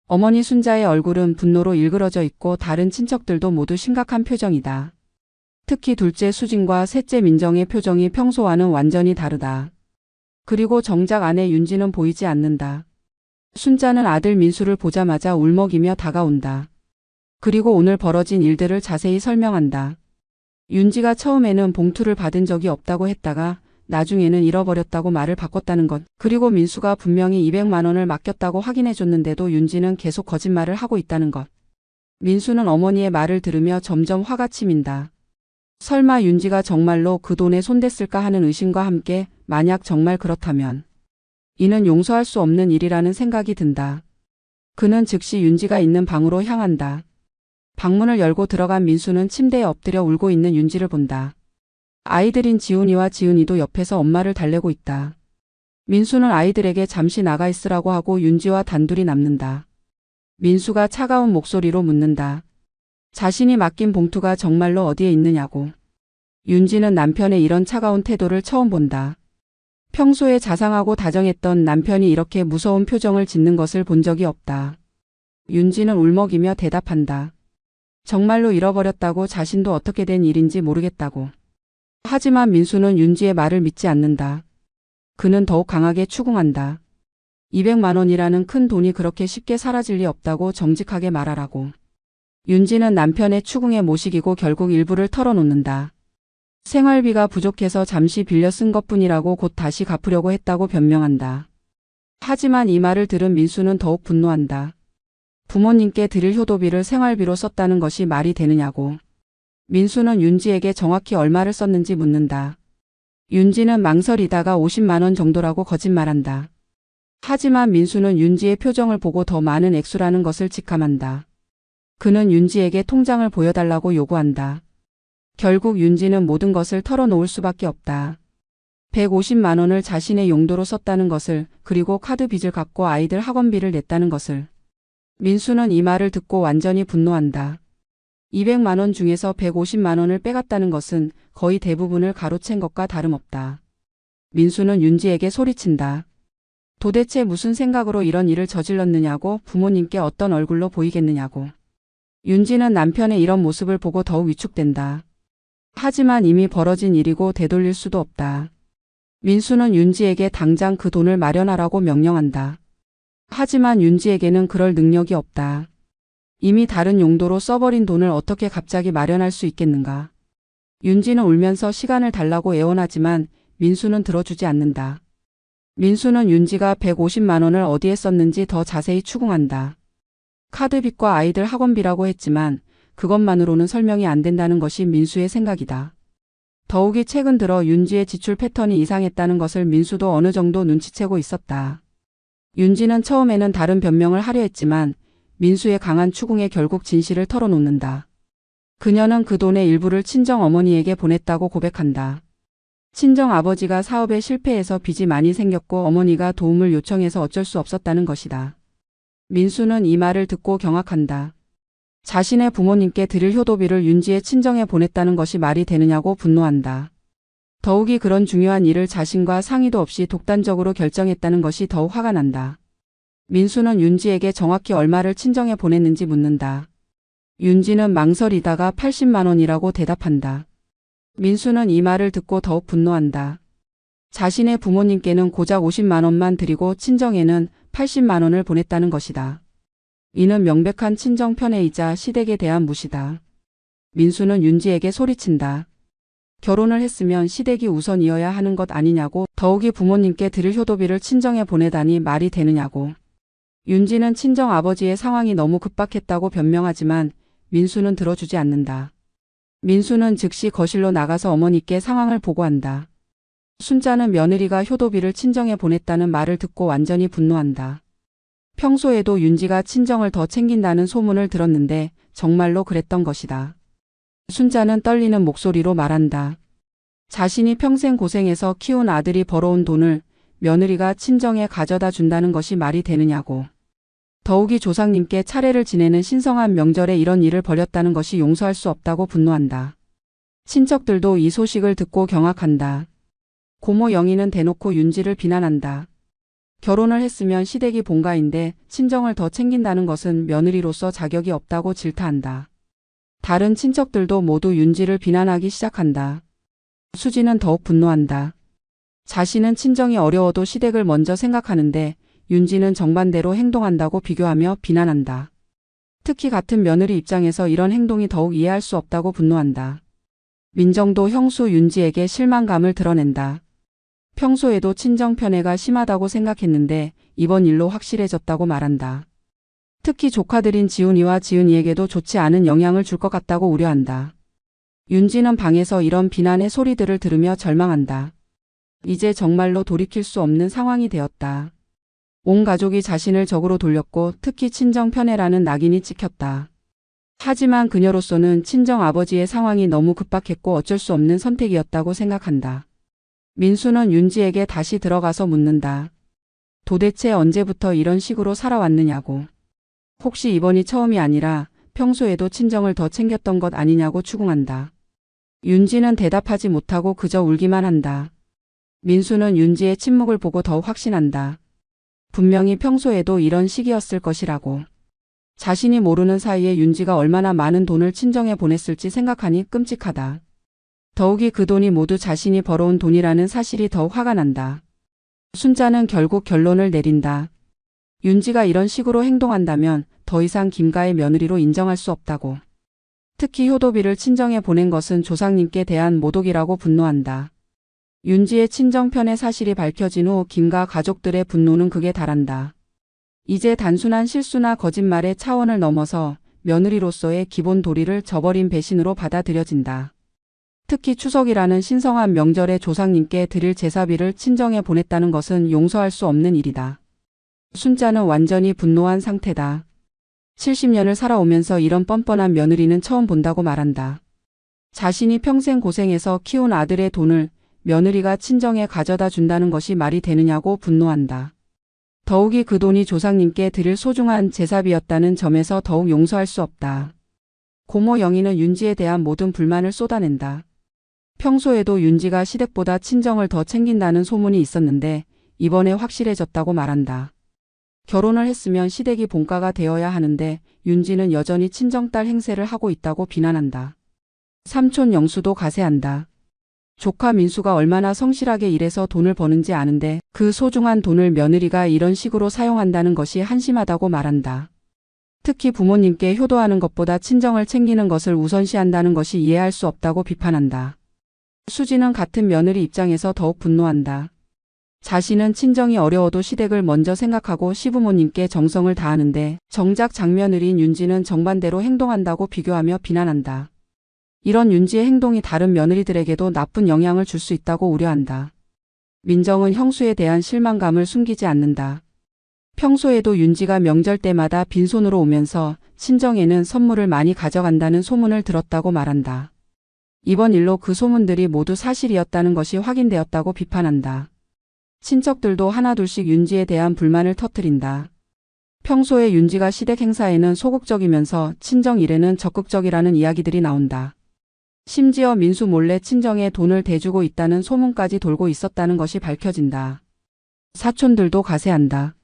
어머니 순자의 얼굴은 분노로 일그러져 있고 다른 친척들도 모두 심각한 표정이다. 특히 둘째 수진과 셋째 민정의 표정이 평소와는 완전히 다르다. 그리고 정작 아내 윤지는 보이지 않는다. 순자는 아들 민수를 보자마자 울먹이며 다가온다. 그리고 오늘 벌어진 일들을 자세히 설명한다. 윤지가 처음에는 봉투를 받은 적이 없다고 했다가 나중에는 잃어버렸다고 말을 바꿨다는 것. 그리고 민수가 분명히 200만 원을 맡겼다고 확인해줬는데도 윤지는 계속 거짓말을 하고 있다는 것. 민수는 어머니의 말을 들으며 점점 화가 치민다. 설마 윤지가 정말로 그 돈에 손댔을까 하는 의심과 함께 만약 정말 그렇다면 이는 용서할 수 없는 일이라는 생각이 든다. 그는 즉시 윤지가 있는 방으로 향한다. 방문을 열고 들어간 민수는 침대에 엎드려 울고 있는 윤지를 본다. 아이들인 지훈이와 지은이도 옆에서 엄마를 달래고 있다. 민수는 아이들에게 잠시 나가 있으라고 하고 윤지와 단둘이 남는다. 민수가 차가운 목소리로 묻는다. 자신이 맡긴 봉투가 정말로 어디에 있느냐고. 윤지는 남편의 이런 차가운 태도를 처음 본다. 평소에 자상하고 다정했던 남편이 이렇게 무서운 표정을 짓는 것을 본 적이 없다. 윤지는 울먹이며 대답한다. 정말로 잃어버렸다고 자신도 어떻게 된 일인지 모르겠다고. 하지만 민수는 윤지의 말을 믿지 않는다. 그는 더욱 강하게 추궁한다. 200만 원이라는 큰 돈이 그렇게 쉽게 사라질 리 없다고 정직하게 말하라고. 윤지는 남편의 추궁에 못 이기고 결국 일부를 털어놓는다. 생활비가 부족해서 잠시 빌려 쓴 것뿐이라고 곧 다시 갚으려고 했다고 변명한다. 하지만 이 말을 들은 민수는 더욱 분노한다. 부모님께 드릴 효도비를 생활비로 썼다는 것이 말이 되느냐고. 민수는 윤지에게 정확히 얼마를 썼는지 묻는다. 윤지는 망설이다가 50만 원 정도라고 거짓말한다. 하지만 민수는 윤지의 표정을 보고 더 많은 액수라는 것을 직감한다. 그는 윤지에게 통장을 보여달라고 요구한다. 결국 윤지는 모든 것을 털어놓을 수밖에 없다. 150만 원을 자신의 용도로 썼다는 것을, 그리고 카드 빚을 갚고 아이들 학원비를 냈다는 것을. 민수는 이 말을 듣고 완전히 분노한다. 200만 원 중에서 150만 원을 빼갔다는 것은 거의 대부분을 가로챈 것과 다름없다. 민수는 윤지에게 소리친다. 도대체 무슨 생각으로 이런 일을 저질렀느냐고, 부모님께 어떤 얼굴로 보이겠느냐고. 윤지는 남편의 이런 모습을 보고 더욱 위축된다. 하지만 이미 벌어진 일이고 되돌릴 수도 없다. 민수는 윤지에게 당장 그 돈을 마련하라고 명령한다. 하지만 윤지에게는 그럴 능력이 없다. 이미 다른 용도로 써버린 돈을 어떻게 갑자기 마련할 수 있겠는가. 윤지는 울면서 시간을 달라고 애원하지만 민수는 들어주지 않는다. 민수는 윤지가 150만 원을 어디에 썼는지 더 자세히 추궁한다. 카드빚과 아이들 학원비라고 했지만 그것만으로는 설명이 안 된다는 것이 민수의 생각이다. 더욱이 최근 들어 윤지의 지출 패턴이 이상했다는 것을 민수도 어느 정도 눈치채고 있었다. 윤지는 처음에는 다른 변명을 하려 했지만 민수의 강한 추궁에 결국 진실을 털어놓는다. 그녀는 그 돈의 일부를 친정 어머니에게 보냈다고 고백한다. 친정 아버지가 사업에 실패해서 빚이 많이 생겼고 어머니가 도움을 요청해서 어쩔 수 없었다는 것이다. 민수는 이 말을 듣고 경악한다. 자신의 부모님께 드릴 효도비를 윤지의 친정에 보냈다는 것이 말이 되느냐고 분노한다. 더욱이 그런 중요한 일을 자신과 상의도 없이 독단적으로 결정했다는 것이 더욱 화가 난다. 민수는 윤지에게 정확히 얼마를 친정에 보냈는지 묻는다. 윤지는 망설이다가 80만 원이라고 대답한다. 민수는 이 말을 듣고 더욱 분노한다. 자신의 부모님께는 고작 50만 원만 드리고 친정에는 80만 원을 보냈다는 것이다. 이는 명백한 친정 편애이자 시댁에 대한 무시다. 민수는 윤지에게 소리친다. 결혼을 했으면 시댁이 우선이어야 하는 것 아니냐고, 더욱이 부모님께 드릴 효도비를 친정에 보내다니 말이 되느냐고. 윤지는 친정 아버지의 상황이 너무 급박했다고 변명하지만 민수는 들어주지 않는다. 민수는 즉시 거실로 나가서 어머니께 상황을 보고한다. 순자는 며느리가 효도비를 친정에 보냈다는 말을 듣고 완전히 분노한다. 평소에도 윤지가 친정을 더 챙긴다는 소문을 들었는데 정말로 그랬던 것이다. 순자는 떨리는 목소리로 말한다. 자신이 평생 고생해서 키운 아들이 벌어온 돈을 며느리가 친정에 가져다 준다는 것이 말이 되느냐고. 더욱이 조상님께 차례를 지내는 신성한 명절에 이런 일을 벌였다는 것이 용서할 수 없다고 분노한다. 친척들도 이 소식을 듣고 경악한다. 고모 영희는 대놓고 윤지를 비난한다. 결혼을 했으면 시댁이 본가인데 친정을 더 챙긴다는 것은 며느리로서 자격이 없다고 질타한다. 다른 친척들도 모두 윤지를 비난하기 시작한다. 수지는 더욱 분노한다. 자신은 친정이 어려워도 시댁을 먼저 생각하는데 윤지는 정반대로 행동한다고 비교하며 비난한다. 특히 같은 며느리 입장에서 이런 행동이 더욱 이해할 수 없다고 분노한다. 민정도 형수 윤지에게 실망감을 드러낸다. 평소에도 친정 편애가 심하다고 생각했는데 이번 일로 확실해졌다고 말한다. 특히 조카들인 지훈이와 지은이에게도 좋지 않은 영향을 줄 것 같다고 우려한다. 윤지는 방에서 이런 비난의 소리들을 들으며 절망한다. 이제 정말로 돌이킬 수 없는 상황이 되었다. 온 가족이 자신을 적으로 돌렸고 특히 친정 편애라는 낙인이 찍혔다. 하지만 그녀로서는 친정 아버지의 상황이 너무 급박했고 어쩔 수 없는 선택이었다고 생각한다. 민수는 윤지에게 다시 들어가서 묻는다. 도대체 언제부터 이런 식으로 살아왔느냐고. 혹시 이번이 처음이 아니라 평소에도 친정을 더 챙겼던 것 아니냐고 추궁한다. 윤지는 대답하지 못하고 그저 울기만 한다. 민수는 윤지의 침묵을 보고 더욱 확신한다. 분명히 평소에도 이런 식이었을 것이라고. 자신이 모르는 사이에 윤지가 얼마나 많은 돈을 친정에 보냈을지 생각하니 끔찍하다. 더욱이 그 돈이 모두 자신이 벌어온 돈이라는 사실이 더욱 화가 난다. 순자는 결국 결론을 내린다. 윤지가 이런 식으로 행동한다면 더 이상 김가의 며느리로 인정할 수 없다고. 특히 효도비를 친정에 보낸 것은 조상님께 대한 모독이라고 분노한다. 윤지의 친정 편의 사실이 밝혀진 후 김가 가족들의 분노는 극에 달한다. 이제 단순한 실수나 거짓말의 차원을 넘어서 며느리로서의 기본 도리를 저버린 배신으로 받아들여진다. 특히 추석이라는 신성한 명절에 조상님께 드릴 제사비를 친정에 보냈다는 것은 용서할 수 없는 일이다. 순자는 완전히 분노한 상태다. 70년을 살아오면서 이런 뻔뻔한 며느리는 처음 본다고 말한다. 자신이 평생 고생해서 키운 아들의 돈을 며느리가 친정에 가져다 준다는 것이 말이 되느냐고 분노한다. 더욱이 그 돈이 조상님께 드릴 소중한 제사비였다는 점에서 더욱 용서할 수 없다. 고모 영희는 윤지에 대한 모든 불만을 쏟아낸다. 평소에도 윤지가 시댁보다 친정을 더 챙긴다는 소문이 있었는데 이번에 확실해졌다고 말한다. 결혼을 했으면 시댁이 본가가 되어야 하는데 윤지는 여전히 친정딸 행세를 하고 있다고 비난한다. 삼촌 영수도 가세한다. 조카 민수가 얼마나 성실하게 일해서 돈을 버는지 아는데 그 소중한 돈을 며느리가 이런 식으로 사용한다는 것이 한심하다고 말한다. 특히 부모님께 효도하는 것보다 친정을 챙기는 것을 우선시한다는 것이 이해할 수 없다고 비판한다. 수지는 같은 며느리 입장에서 더욱 분노한다. 자신은 친정이 어려워도 시댁을 먼저 생각하고 시부모님께 정성을 다하는데 정작 장며느리인 윤지는 정반대로 행동한다고 비교하며 비난한다. 이런 윤지의 행동이 다른 며느리들에게도 나쁜 영향을 줄 수 있다고 우려한다. 민정은 형수에 대한 실망감을 숨기지 않는다. 평소에도 윤지가 명절 때마다 빈손으로 오면서 친정에는 선물을 많이 가져간다는 소문을 들었다고 말한다. 이번 일로 그 소문들이 모두 사실이었다는 것이 확인되었다고 비판한다. 친척들도 하나둘씩 윤지에 대한 불만을 터뜨린다. 평소에 윤지가 시댁 행사에는 소극적이면서 친정 일에는 적극적이라는 이야기들이 나온다. 심지어 민수 몰래 친정에 돈을 대주고 있다는 소문까지 돌고 있었다는 것이 밝혀진다. 사촌들도 가세한다.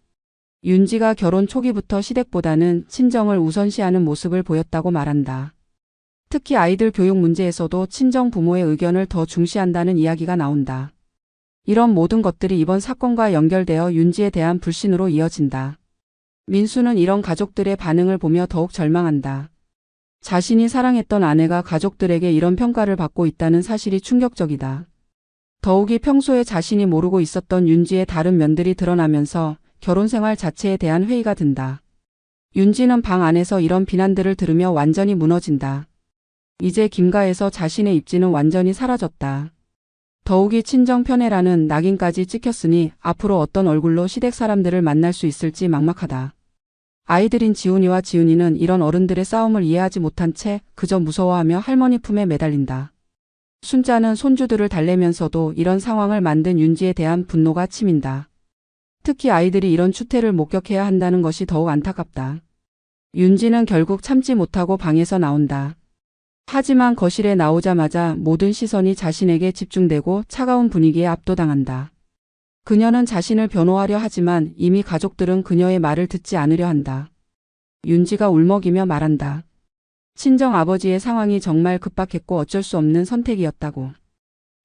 윤지가 결혼 초기부터 시댁보다는 친정을 우선시하는 모습을 보였다고 말한다. 특히 아이들 교육 문제에서도 친정 부모의 의견을 더 중시한다는 이야기가 나온다. 이런 모든 것들이 이번 사건과 연결되어 윤지에 대한 불신으로 이어진다. 민수는 이런 가족들의 반응을 보며 더욱 절망한다. 자신이 사랑했던 아내가 가족들에게 이런 평가를 받고 있다는 사실이 충격적이다. 더욱이 평소에 자신이 모르고 있었던 윤지의 다른 면들이 드러나면서 결혼 생활 자체에 대한 회의가 든다. 윤지는 방 안에서 이런 비난들을 들으며 완전히 무너진다. 이제 김가에서 자신의 입지는 완전히 사라졌다. 더욱이 친정 편애라는 낙인까지 찍혔으니 앞으로 어떤 얼굴로 시댁 사람들을 만날 수 있을지 막막하다. 아이들인 지훈이와 지은이는 이런 어른들의 싸움을 이해하지 못한 채 그저 무서워하며 할머니 품에 매달린다. 순자는 손주들을 달래면서도 이런 상황을 만든 윤지에 대한 분노가 치민다. 특히 아이들이 이런 추태를 목격해야 한다는 것이 더욱 안타깝다. 윤지는 결국 참지 못하고 방에서 나온다. 하지만 거실에 나오자마자 모든 시선이 자신에게 집중되고 차가운 분위기에 압도당한다. 그녀는 자신을 변호하려 하지만 이미 가족들은 그녀의 말을 듣지 않으려 한다. 윤지가 울먹이며 말한다. 친정 아버지의 상황이 정말 급박했고 어쩔 수 없는 선택이었다고.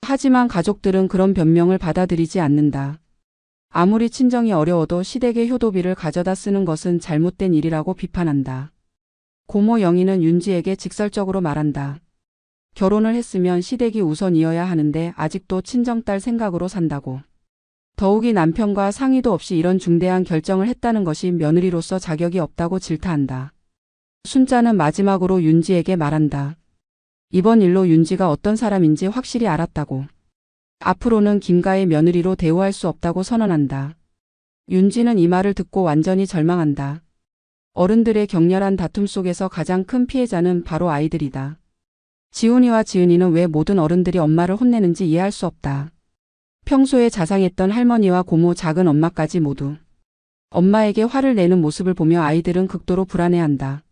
하지만 가족들은 그런 변명을 받아들이지 않는다. 아무리 친정이 어려워도 시댁의 효도비를 가져다 쓰는 것은 잘못된 일이라고 비판한다. 고모 영희는 윤지에게 직설적으로 말한다. 결혼을 했으면 시댁이 우선이어야 하는데 아직도 친정딸 생각으로 산다고. 더욱이 남편과 상의도 없이 이런 중대한 결정을 했다는 것이 며느리로서 자격이 없다고 질타한다. 순자는 마지막으로 윤지에게 말한다. 이번 일로 윤지가 어떤 사람인지 확실히 알았다고. 앞으로는 김가의 며느리로 대우할 수 없다고 선언한다. 윤지는 이 말을 듣고 완전히 절망한다. 어른들의 격렬한 다툼 속에서 가장 큰 피해자는 바로 아이들이다. 지훈이와 지은이는 왜 모든 어른들이 엄마를 혼내는지 이해할 수 없다. 평소에 자상했던 할머니와 고모, 작은 엄마까지 모두 엄마에게 화를 내는 모습을 보며 아이들은 극도로 불안해한다.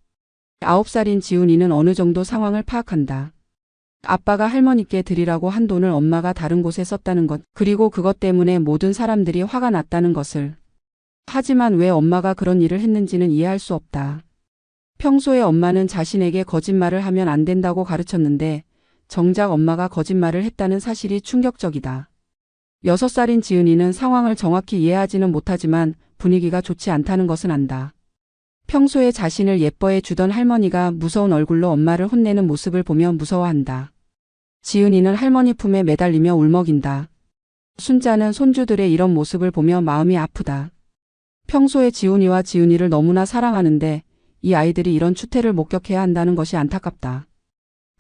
9살인 지훈이는 어느 정도 상황을 파악한다. 아빠가 할머니께 드리라고 한 돈을 엄마가 다른 곳에 썼다는 것, 그리고 그것 때문에 모든 사람들이 화가 났다는 것을. 하지만 왜 엄마가 그런 일을 했는지는 이해할 수 없다. 평소에 엄마는 자신에게 거짓말을 하면 안 된다고 가르쳤는데 정작 엄마가 거짓말을 했다는 사실이 충격적이다. 6살인 지은이는 상황을 정확히 이해하지는 못하지만 분위기가 좋지 않다는 것은 안다. 평소에 자신을 예뻐해 주던 할머니가 무서운 얼굴로 엄마를 혼내는 모습을 보며 무서워한다. 지은이는 할머니 품에 매달리며 울먹인다. 순자는 손주들의 이런 모습을 보며 마음이 아프다. 평소에 지훈이와 지은이를 너무나 사랑하는데 이 아이들이 이런 추태를 목격해야 한다는 것이 안타깝다.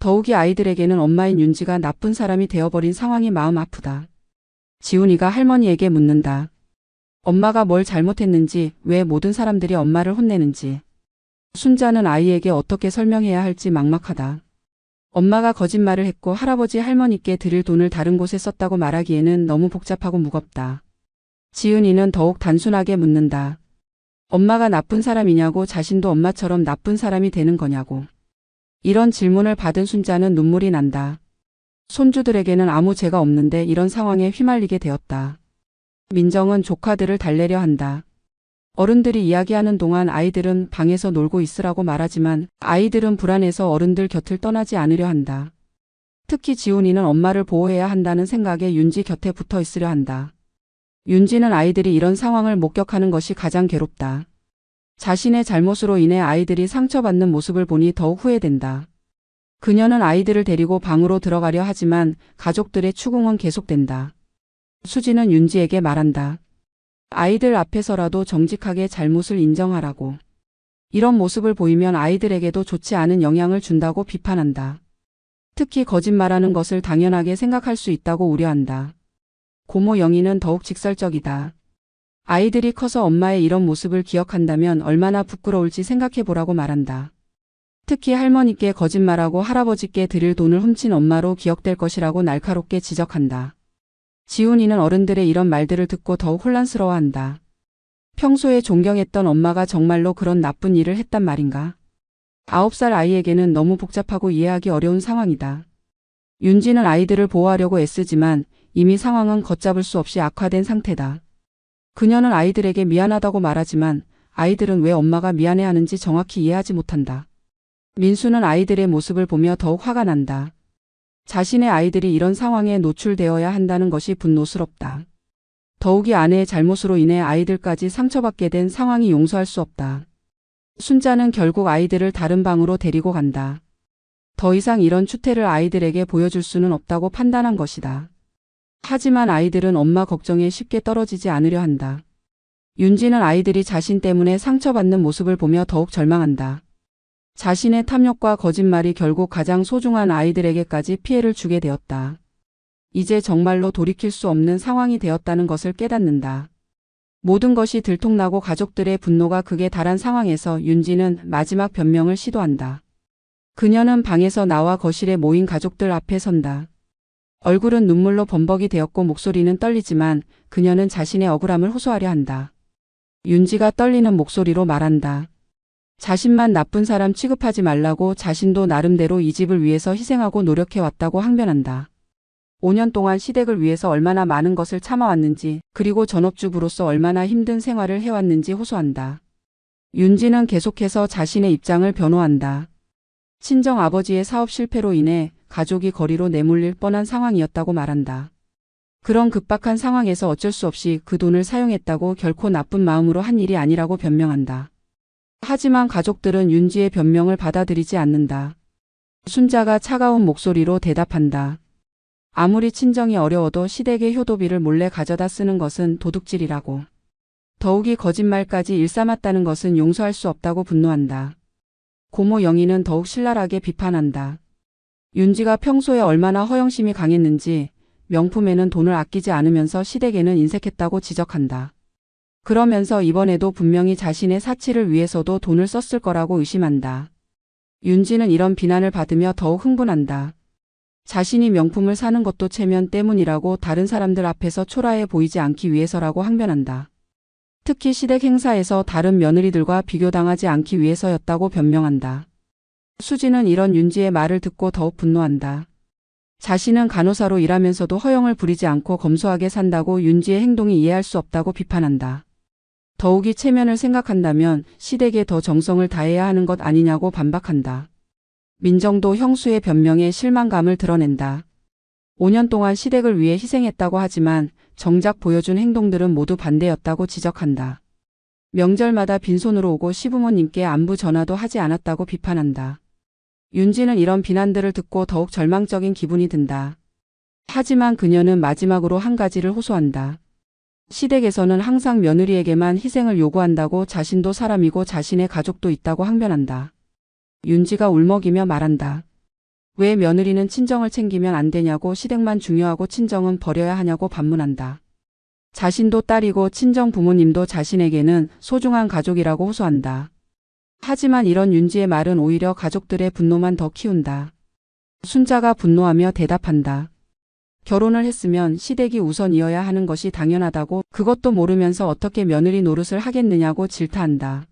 더욱이 아이들에게는 엄마인 윤지가 나쁜 사람이 되어버린 상황이 마음 아프다. 지훈이가 할머니에게 묻는다. 엄마가 뭘 잘못했는지, 왜 모든 사람들이 엄마를 혼내는지. 순자는 아이에게 어떻게 설명해야 할지 막막하다. 엄마가 거짓말을 했고 할아버지 할머니께 드릴 돈을 다른 곳에 썼다고 말하기에는 너무 복잡하고 무겁다. 지은이는 더욱 단순하게 묻는다. 엄마가 나쁜 사람이냐고, 자신도 엄마처럼 나쁜 사람이 되는 거냐고. 이런 질문을 받은 순자는 눈물이 난다. 손주들에게는 아무 죄가 없는데 이런 상황에 휘말리게 되었다. 민정은 조카들을 달래려 한다. 어른들이 이야기하는 동안 아이들은 방에서 놀고 있으라고 말하지만 아이들은 불안해서 어른들 곁을 떠나지 않으려 한다. 특히 지훈이는 엄마를 보호해야 한다는 생각에 윤지 곁에 붙어 있으려 한다. 윤지는 아이들이 이런 상황을 목격하는 것이 가장 괴롭다. 자신의 잘못으로 인해 아이들이 상처받는 모습을 보니 더욱 후회된다. 그녀는 아이들을 데리고 방으로 들어가려 하지만 가족들의 추궁은 계속된다. 수지는 윤지에게 말한다. 아이들 앞에서라도 정직하게 잘못을 인정하라고. 이런 모습을 보이면 아이들에게도 좋지 않은 영향을 준다고 비판한다. 특히 거짓말하는 것을 당연하게 생각할 수 있다고 우려한다. 고모 영희는 더욱 직설적이다. 아이들이 커서 엄마의 이런 모습을 기억한다면 얼마나 부끄러울지 생각해보라고 말한다. 특히 할머니께 거짓말하고 할아버지께 드릴 돈을 훔친 엄마로 기억될 것이라고 날카롭게 지적한다. 지훈이는 어른들의 이런 말들을 듣고 더욱 혼란스러워한다. 평소에 존경했던 엄마가 정말로 그런 나쁜 일을 했단 말인가? 9살 아이에게는 너무 복잡하고 이해하기 어려운 상황이다. 윤지는 아이들을 보호하려고 애쓰지만 이미 상황은 걷잡을 수 없이 악화된 상태다. 그녀는 아이들에게 미안하다고 말하지만 아이들은 왜 엄마가 미안해하는지 정확히 이해하지 못한다. 민수는 아이들의 모습을 보며 더욱 화가 난다. 자신의 아이들이 이런 상황에 노출되어야 한다는 것이 분노스럽다. 더욱이 아내의 잘못으로 인해 아이들까지 상처받게 된 상황이 용서할 수 없다. 순자는 결국 아이들을 다른 방으로 데리고 간다. 더 이상 이런 추태를 아이들에게 보여줄 수는 없다고 판단한 것이다. 하지만 아이들은 엄마 걱정에 쉽게 떨어지지 않으려 한다. 윤지는 아이들이 자신 때문에 상처받는 모습을 보며 더욱 절망한다. 자신의 탐욕과 거짓말이 결국 가장 소중한 아이들에게까지 피해를 주게 되었다. 이제 정말로 돌이킬 수 없는 상황이 되었다는 것을 깨닫는다. 모든 것이 들통나고 가족들의 분노가 극에 달한 상황에서 윤지는 마지막 변명을 시도한다. 그녀는 방에서 나와 거실에 모인 가족들 앞에 선다. 얼굴은 눈물로 범벅이 되었고 목소리는 떨리지만 그녀는 자신의 억울함을 호소하려 한다. 윤지가 떨리는 목소리로 말한다. 자신만 나쁜 사람 취급하지 말라고 자신도 나름대로 이 집을 위해서 희생하고 노력해왔다고 항변한다. 5년 동안 시댁을 위해서 얼마나 많은 것을 참아왔는지 그리고 전업주부로서 얼마나 힘든 생활을 해왔는지 호소한다. 윤지는 계속해서 자신의 입장을 변호한다. 친정 아버지의 사업 실패로 인해 가족이 거리로 내몰릴 뻔한 상황이었다고 말한다. 그런 급박한 상황에서 어쩔 수 없이 그 돈을 사용했다고 결코 나쁜 마음으로 한 일이 아니라고 변명한다. 하지만 가족들은 윤지의 변명을 받아들이지 않는다. 순자가 차가운 목소리로 대답한다. 아무리 친정이 어려워도 시댁의 효도비를 몰래 가져다 쓰는 것은 도둑질이라고. 더욱이 거짓말까지 일삼았다는 것은 용서할 수 없다고 분노한다. 고모 영희는 더욱 신랄하게 비판한다. 윤지가 평소에 얼마나 허영심이 강했는지 명품에는 돈을 아끼지 않으면서 시댁에는 인색했다고 지적한다. 그러면서 이번에도 분명히 자신의 사치를 위해서도 돈을 썼을 거라고 의심한다. 윤지는 이런 비난을 받으며 더욱 흥분한다. 자신이 명품을 사는 것도 체면 때문이라고 다른 사람들 앞에서 초라해 보이지 않기 위해서라고 항변한다. 특히 시댁 행사에서 다른 며느리들과 비교당하지 않기 위해서였다고 변명한다. 수지는 이런 윤지의 말을 듣고 더욱 분노한다. 자신은 간호사로 일하면서도 허영을 부리지 않고 검소하게 산다고 윤지의 행동이 이해할 수 없다고 비판한다. 더욱이 체면을 생각한다면 시댁에 더 정성을 다해야 하는 것 아니냐고 반박한다. 민정도 형수의 변명에 실망감을 드러낸다. 5년 동안 시댁을 위해 희생했다고 하지만 정작 보여준 행동들은 모두 반대였다고 지적한다. 명절마다 빈손으로 오고 시부모님께 안부 전화도 하지 않았다고 비판한다. 윤지는 이런 비난들을 듣고 더욱 절망적인 기분이 든다. 하지만 그녀는 마지막으로 한 가지를 호소한다. 시댁에서는 항상 며느리에게만 희생을 요구한다고 자신도 사람이고 자신의 가족도 있다고 항변한다. 윤지가 울먹이며 말한다. 왜 며느리는 친정을 챙기면 안 되냐고 시댁만 중요하고 친정은 버려야 하냐고 반문한다. 자신도 딸이고 친정 부모님도 자신에게는 소중한 가족이라고 호소한다. 하지만 이런 윤지의 말은 오히려 가족들의 분노만 더 키운다. 순자가 분노하며 대답한다. 결혼을 했으면 시댁이 우선이어야 하는 것이 당연하다고 그것도 모르면서 어떻게 며느리 노릇을 하겠느냐고 질타한다.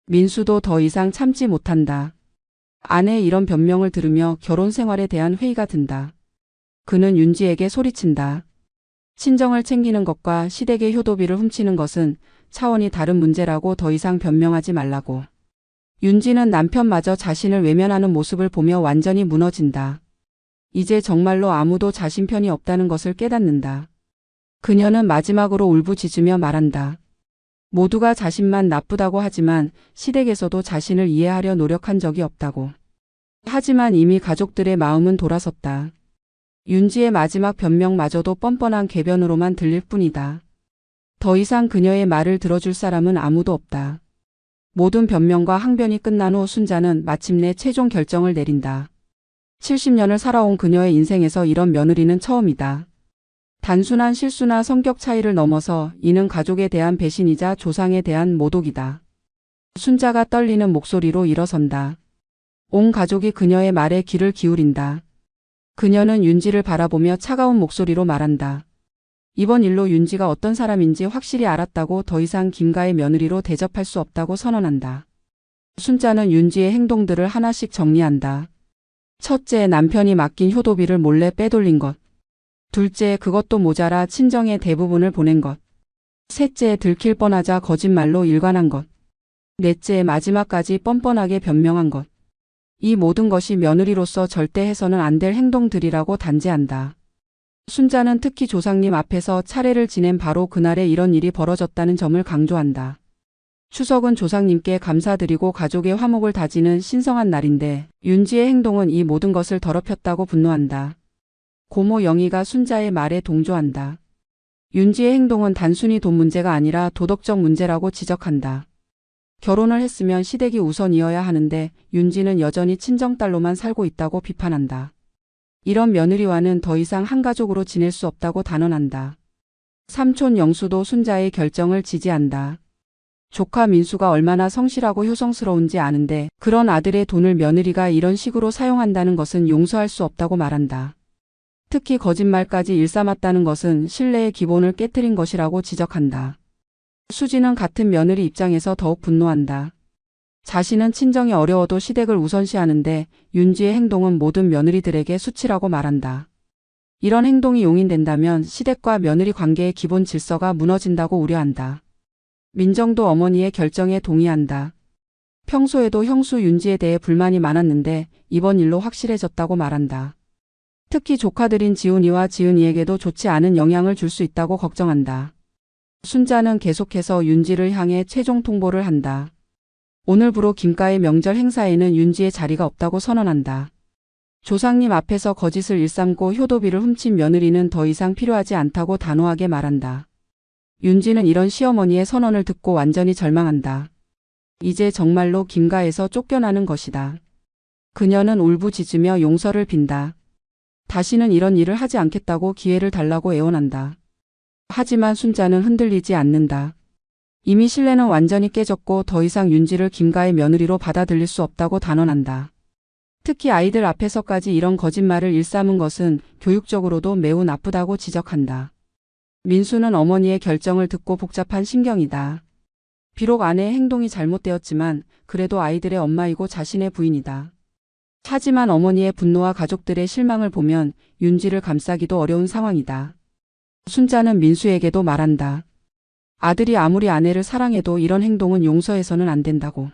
민수도 더 이상 참지 못한다. 아내의 이런 변명을 들으며 결혼 생활에 대한 회의가 든다. 그는 윤지에게 소리친다. 친정을 챙기는 것과 시댁의 효도비를 훔치는 것은 차원이 다른 문제라고 더 이상 변명하지 말라고. 윤지는 남편마저 자신을 외면하는 모습을 보며 완전히 무너진다. 이제 정말로 아무도 자신 편이 없다는 것을 깨닫는다. 그녀는 마지막으로 울부짖으며 말한다. 모두가 자신만 나쁘다고 하지만 시댁에서도 자신을 이해하려 노력한 적이 없다고. 하지만 이미 가족들의 마음은 돌아섰다. 윤지의 마지막 변명마저도 뻔뻔한 궤변으로만 들릴 뿐이다. 더 이상 그녀의 말을 들어줄 사람은 아무도 없다. 모든 변명과 항변이 끝난 후 순자는 마침내 최종 결정을 내린다. 70년을 살아온 그녀의 인생에서 이런 며느리는 처음이다. 단순한 실수나 성격 차이를 넘어서 이는 가족에 대한 배신이자 조상에 대한 모독이다. 순자가 떨리는 목소리로 일어선다. 온 가족이 그녀의 말에 귀를 기울인다. 그녀는 윤지를 바라보며 차가운 목소리로 말한다. 이번 일로 윤지가 어떤 사람인지 확실히 알았다고 더 이상 김가의 며느리로 대접할 수 없다고 선언한다. 순자는 윤지의 행동들을 하나씩 정리한다. 첫째, 남편이 맡긴 효도비를 몰래 빼돌린 것. 둘째, 그것도 모자라 친정의 대부분을 보낸 것. 셋째, 들킬 뻔하자 거짓말로 일관한 것. 넷째, 마지막까지 뻔뻔하게 변명한 것. 이 모든 것이 며느리로서 절대 해서는 안 될 행동들이라고 단죄한다. 순자는 특히 조상님 앞에서 차례를 지낸 바로 그날에 이런 일이 벌어졌다는 점을 강조한다. 추석은 조상님께 감사드리고 가족의 화목을 다지는 신성한 날인데 윤지의 행동은 이 모든 것을 더럽혔다고 분노한다. 고모 영희가 순자의 말에 동조한다. 윤지의 행동은 단순히 돈 문제가 아니라 도덕적 문제라고 지적한다. 결혼을 했으면 시댁이 우선이어야 하는데 윤지는 여전히 친정딸로만 살고 있다고 비판한다. 이런 며느리와는 더 이상 한 가족으로 지낼 수 없다고 단언한다. 삼촌 영수도 순자의 결정을 지지한다. 조카 민수가 얼마나 성실하고 효성스러운지 아는데 그런 아들의 돈을 며느리가 이런 식으로 사용한다는 것은 용서할 수 없다고 말한다. 특히 거짓말까지 일삼았다는 것은 신뢰의 기본을 깨트린 것이라고 지적한다. 수지는 같은 며느리 입장에서 더욱 분노한다. 자신은 친정이 어려워도 시댁을 우선시하는데 윤지의 행동은 모든 며느리들에게 수치라고 말한다. 이런 행동이 용인된다면 시댁과 며느리 관계의 기본 질서가 무너진다고 우려한다. 민정도 어머니의 결정에 동의한다. 평소에도 형수 윤지에 대해 불만이 많았는데 이번 일로 확실해졌다고 말한다. 특히 조카들인 지훈이와 지은이에게도 좋지 않은 영향을 줄 수 있다고 걱정한다. 순자는 계속해서 윤지를 향해 최종 통보를 한다. 오늘부로 김가의 명절 행사에는 윤지의 자리가 없다고 선언한다. 조상님 앞에서 거짓을 일삼고 효도비를 훔친 며느리는 더 이상 필요하지 않다고 단호하게 말한다. 윤지는 이런 시어머니의 선언을 듣고 완전히 절망한다. 이제 정말로 김가에서 쫓겨나는 것이다. 그녀는 울부짖으며 용서를 빈다. 다시는 이런 일을 하지 않겠다고 기회를 달라고 애원한다. 하지만 순자는 흔들리지 않는다. 이미 신뢰는 완전히 깨졌고 더 이상 윤지를 김가의 며느리로 받아들일 수 없다고 단언한다. 특히 아이들 앞에서까지 이런 거짓말을 일삼은 것은 교육적으로도 매우 나쁘다고 지적한다. 민수는 어머니의 결정을 듣고 복잡한 심경이다. 비록 아내의 행동이 잘못되었지만 그래도 아이들의 엄마이고 자신의 부인이다. 하지만 어머니의 분노와 가족들의 실망을 보면 윤지를 감싸기도 어려운 상황이다. 순자는 민수에게도 말한다. 아들이 아무리 아내를 사랑해도 이런 행동은 용서해서는 안 된다고.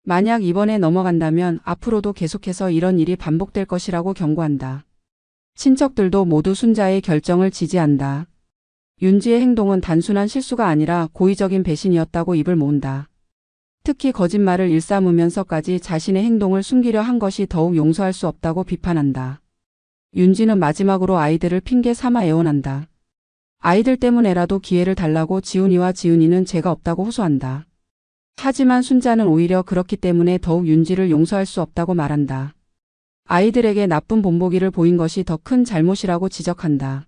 만약 이번에 넘어간다면 앞으로도 계속해서 이런 일이 반복될 것이라고 경고한다. 친척들도 모두 순자의 결정을 지지한다. 윤지의 행동은 단순한 실수가 아니라 고의적인 배신이었다고 입을 모은다. 특히 거짓말을 일삼으면서까지 자신의 행동을 숨기려 한 것이 더욱 용서할 수 없다고 비판한다. 윤지는 마지막으로 아이들을 핑계 삼아 애원한다. 아이들 때문에라도 기회를 달라고 지훈이와 지은이는 죄가 없다고 호소한다. 하지만 순자는 오히려 그렇기 때문에 더욱 윤지를 용서할 수 없다고 말한다. 아이들에게 나쁜 본보기를 보인 것이 더 큰 잘못이라고 지적한다.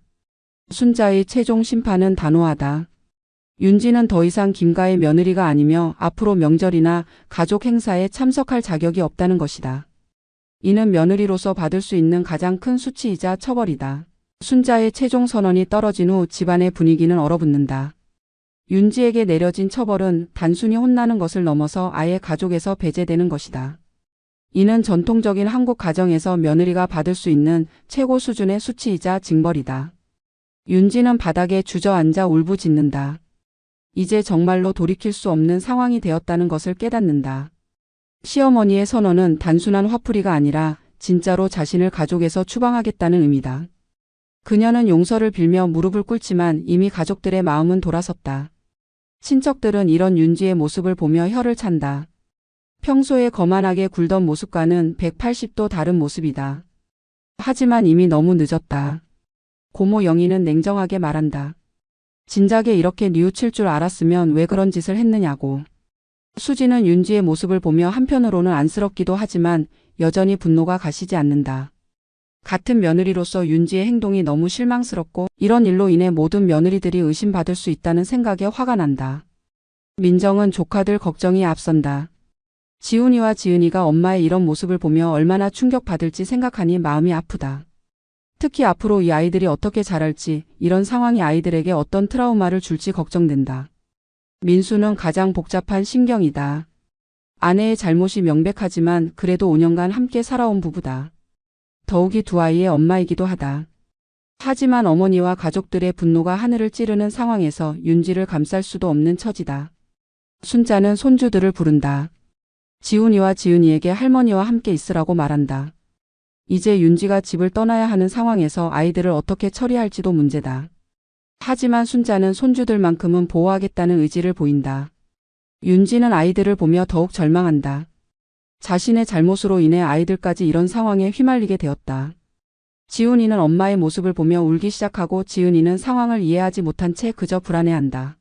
순자의 최종 심판은 단호하다. 윤지는 더 이상 김가의 며느리가 아니며 앞으로 명절이나 가족 행사에 참석할 자격이 없다는 것이다. 이는 며느리로서 받을 수 있는 가장 큰 수치이자 처벌이다. 순자의 최종 선언이 떨어진 후 집안의 분위기는 얼어붙는다. 윤지에게 내려진 처벌은 단순히 혼나는 것을 넘어서 아예 가족에서 배제되는 것이다. 이는 전통적인 한국 가정에서 며느리가 받을 수 있는 최고 수준의 수치이자 징벌이다. 윤지는 바닥에 주저앉아 울부짖는다. 이제 정말로 돌이킬 수 없는 상황이 되었다는 것을 깨닫는다. 시어머니의 선언은 단순한 화풀이가 아니라 진짜로 자신을 가족에서 추방하겠다는 의미다. 그녀는 용서를 빌며 무릎을 꿇지만 이미 가족들의 마음은 돌아섰다. 친척들은 이런 윤지의 모습을 보며 혀를 찬다. 평소에 거만하게 굴던 모습과는 180도 다른 모습이다. 하지만 이미 너무 늦었다. 고모 영희는 냉정하게 말한다. 진작에 이렇게 뉘우칠 줄 알았으면 왜 그런 짓을 했느냐고. 수지는 윤지의 모습을 보며 한편으로는 안쓰럽기도 하지만 여전히 분노가 가시지 않는다. 같은 며느리로서 윤지의 행동이 너무 실망스럽고 이런 일로 인해 모든 며느리들이 의심받을 수 있다는 생각에 화가 난다. 민정은 조카들 걱정이 앞선다. 지훈이와 지은이가 엄마의 이런 모습을 보며 얼마나 충격받을지 생각하니 마음이 아프다. 특히 앞으로 이 아이들이 어떻게 자랄지, 이런 상황이 아이들에게 어떤 트라우마를 줄지 걱정된다. 민수는 가장 복잡한 심경이다. 아내의 잘못이 명백하지만 그래도 5년간 함께 살아온 부부다. 더욱이 두 아이의 엄마이기도 하다. 하지만 어머니와 가족들의 분노가 하늘을 찌르는 상황에서 윤지를 감쌀 수도 없는 처지다. 순자는 손주들을 부른다. 지훈이와 지은이에게 할머니와 함께 있으라고 말한다. 이제 윤지가 집을 떠나야 하는 상황에서 아이들을 어떻게 처리할지도 문제다. 하지만 순자는 손주들만큼은 보호하겠다는 의지를 보인다. 윤지는 아이들을 보며 더욱 절망한다. 자신의 잘못으로 인해 아이들까지 이런 상황에 휘말리게 되었다. 지훈이는 엄마의 모습을 보며 울기 시작하고 지은이는 상황을 이해하지 못한 채 그저 불안해한다.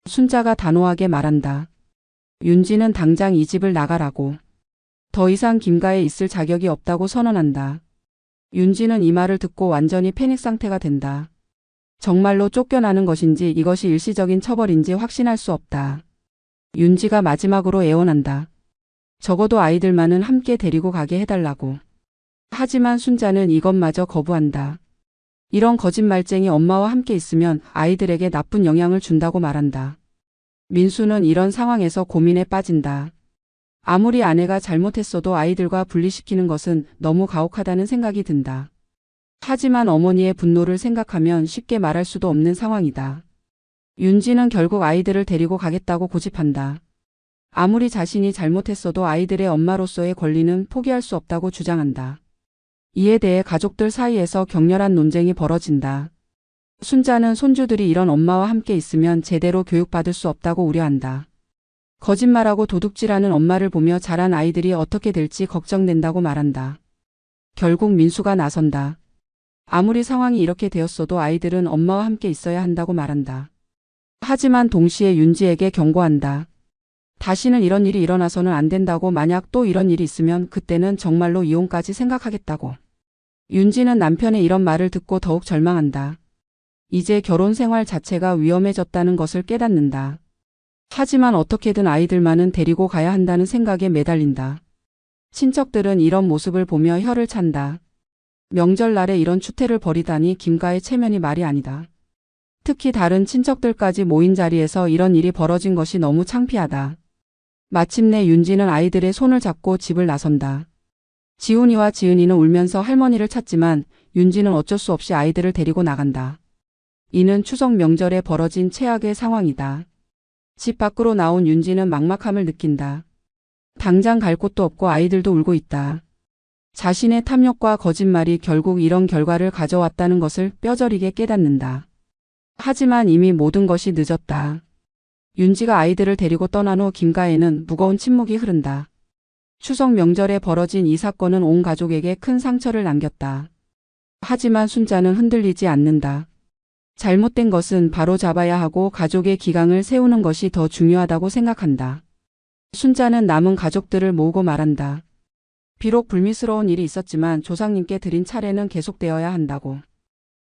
순자가 단호하게 말한다. 윤지는 당장 이 집을 나가라고. 더 이상 김가에 있을 자격이 없다고 선언한다. 윤지는 이 말을 듣고 완전히 패닉 상태가 된다. 정말로 쫓겨나는 것인지 이것이 일시적인 처벌인지 확신할 수 없다. 윤지가 마지막으로 애원한다. 적어도 아이들만은 함께 데리고 가게 해달라고. 하지만 순자는 이것마저 거부한다. 이런 거짓말쟁이 엄마와 함께 있으면 아이들에게 나쁜 영향을 준다고 말한다. 민수는 이런 상황에서 고민에 빠진다. 아무리 아내가 잘못했어도 아이들과 분리시키는 것은 너무 가혹하다는 생각이 든다. 하지만 어머니의 분노를 생각하면 쉽게 말할 수도 없는 상황이다. 윤지는 결국 아이들을 데리고 가겠다고 고집한다. 아무리 자신이 잘못했어도 아이들의 엄마로서의 권리는 포기할 수 없다고 주장한다. 이에 대해 가족들 사이에서 격렬한 논쟁이 벌어진다. 순자는 손주들이 이런 엄마와 함께 있으면 제대로 교육받을 수 없다고 우려한다. 거짓말하고 도둑질하는 엄마를 보며 자란 아이들이 어떻게 될지 걱정된다고 말한다. 결국 민수가 나선다. 아무리 상황이 이렇게 되었어도 아이들은 엄마와 함께 있어야 한다고 말한다. 하지만 동시에 윤지에게 경고한다. 다시는 이런 일이 일어나서는 안 된다고. 만약 또 이런 일이 있으면 그때는 정말로 이혼까지 생각하겠다고. 윤지는 남편의 이런 말을 듣고 더욱 절망한다. 이제 결혼 생활 자체가 위험해졌다는 것을 깨닫는다. 하지만 어떻게든 아이들만은 데리고 가야 한다는 생각에 매달린다. 친척들은 이런 모습을 보며 혀를 찬다. 명절날에 이런 추태를 벌이다니 김가의 체면이 말이 아니다. 특히 다른 친척들까지 모인 자리에서 이런 일이 벌어진 것이 너무 창피하다. 마침내 윤지는 아이들의 손을 잡고 집을 나선다. 지훈이와 지은이는 울면서 할머니를 찾지만 윤지는 어쩔 수 없이 아이들을 데리고 나간다. 이는 추석 명절에 벌어진 최악의 상황이다. 집 밖으로 나온 윤지는 막막함을 느낀다. 당장 갈 곳도 없고 아이들도 울고 있다. 자신의 탐욕과 거짓말이 결국 이런 결과를 가져왔다는 것을 뼈저리게 깨닫는다. 하지만 이미 모든 것이 늦었다. 윤지가 아이들을 데리고 떠난 후 김가에는 무거운 침묵이 흐른다. 추석 명절에 벌어진 이 사건은 온 가족에게 큰 상처를 남겼다. 하지만 순자는 흔들리지 않는다. 잘못된 것은 바로 잡아야 하고 가족의 기강을 세우는 것이 더 중요하다고 생각한다. 순자는 남은 가족들을 모으고 말한다. 비록 불미스러운 일이 있었지만 조상님께 드린 차례는 계속되어야 한다고.